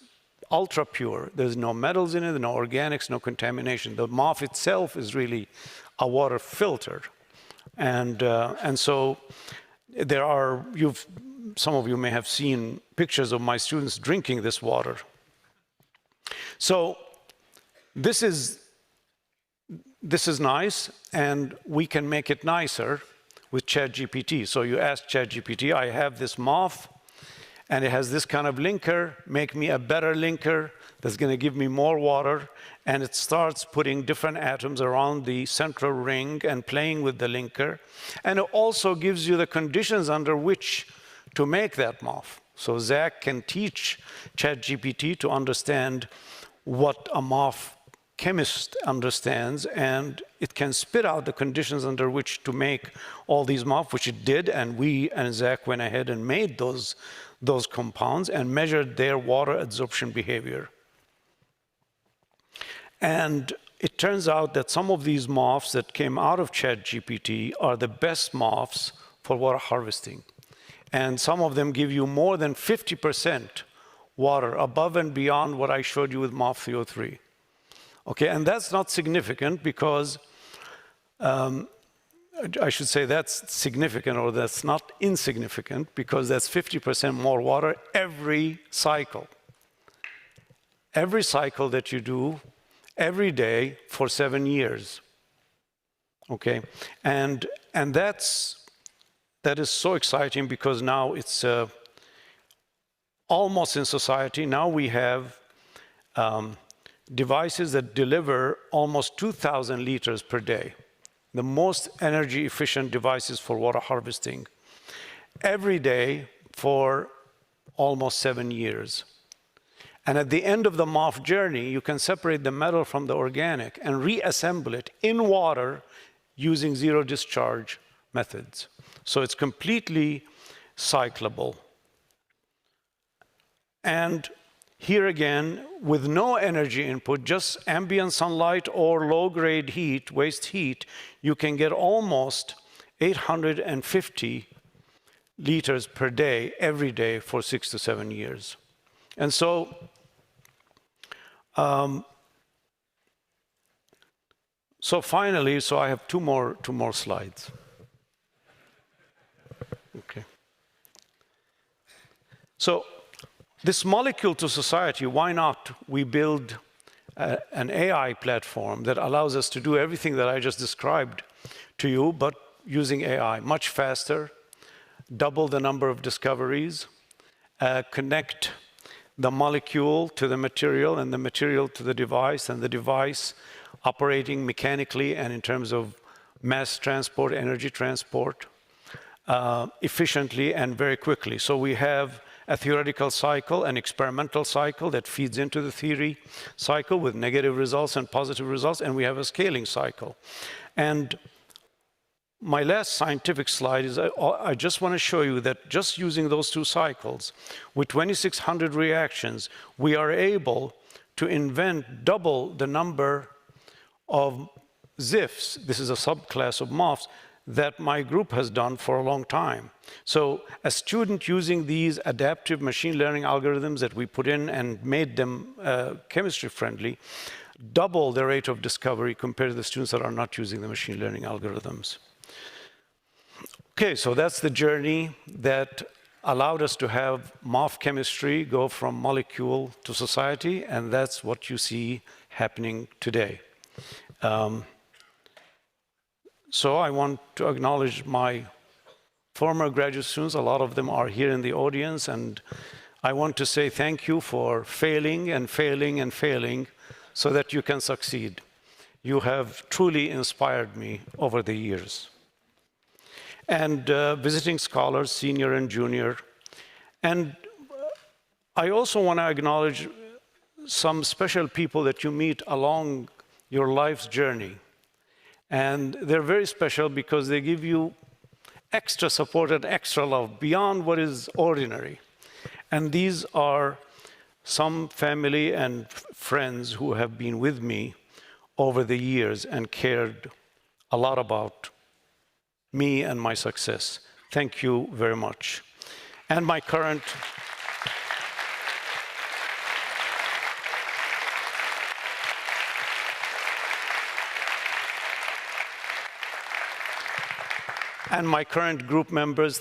Speaker 4: ultra pure. There's no metals in it, no organics, no contamination. The MOF itself is really a water filter. And so there are, some of you may have seen pictures of my students drinking this water. So this is nice, and we can make it nicer with ChatGPT. So you ask ChatGPT, I have this MOF, and it has this kind of linker, make me a better linker that's going to give me more water, and it starts putting different atoms around the central ring and playing with the linker. And it also gives you the conditions under which to make that MOF. So Zach can teach ChatGPT to understand what a MOF chemist understands, and it can spit out the conditions under which to make all these MOF, which it did, and we and Zach went ahead and made those compounds and measured their water adsorption behavior. And it turns out that some of these MOFs that came out of ChatGPT are the best MOFs for water harvesting. And some of them give you more than 50% water above and beyond what I showed you with MOF 303. Okay, and that's not significant because, I should say that's significant, or that's not insignificant, because that's 50% more water every cycle. Every cycle that you do, every day for 7 years. Okay, and that is so exciting because now it's almost in society. Now we have devices that deliver almost 2,000 liters per day, the most energy efficient devices for water harvesting, every day for almost 7 years. And at the end of the MOF journey, you can separate the metal from the organic and reassemble it in water using zero discharge methods. So it's completely cyclable. And here again, with no energy input, just ambient sunlight or low-grade heat, waste heat, you can get almost 850 liters per day, every day for 6 to 7 years. And so, finally, I have two more slides. Okay. So this molecule to society, why not we build an AI platform that allows us to do everything that I just described to you, but using AI much faster, double the number of discoveries, connect the molecule to the material and the material to the device, and the device operating mechanically and in terms of mass transport, energy transport, efficiently and very quickly. So we have a theoretical cycle, an experimental cycle that feeds into the theory cycle with negative results and positive results, and we have a scaling cycle. And my last scientific slide is I just want to show you that just using those two cycles, with 2,600 reactions, we are able to invent double the number of ZIFs, this is a subclass of MOFs, that my group has done for a long time. So a student using these adaptive machine learning algorithms that we put in and made them chemistry friendly, double the rate of discovery compared to the students that are not using the machine learning algorithms. Okay, so that's the journey that allowed us to have MOF chemistry go from molecule to society, and that's what you see happening today. So I want to acknowledge my former graduate students. A lot of them are here in the audience, and I want to say thank you for failing and failing and failing so that you can succeed. You have truly inspired me over the years. And visiting scholars, senior and junior. And I also want to acknowledge some special people that you meet along your life's journey. And they're very special because they give you extra support and extra love beyond what is ordinary. And these are some family and friends who have been with me over the years and cared a lot about me and my success. Thank you very much. And my current group members,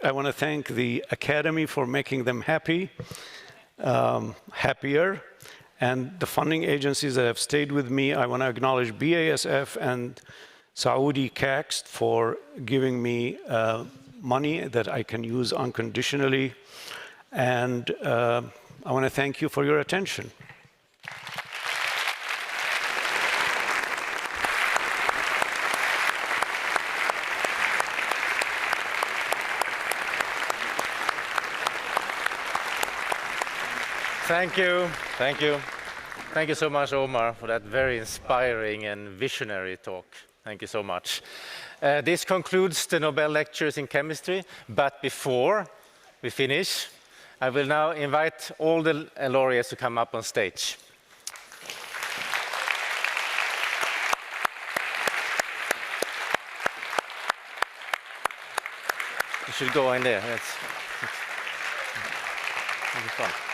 Speaker 4: I want to thank the Academy for making them happy, happier, and the funding agencies that have stayed with me. I want to acknowledge BASF and Saudi Caxt for giving me money that I can use unconditionally. And I want to thank you for your attention.
Speaker 1: Thank you. Thank you. Thank you so much, Omar, for that very inspiring and visionary talk. Thank you so much. This concludes the Nobel Lectures in Chemistry, but before we finish, I will now invite all the laureates to come up on stage. You should go in there. That's fun.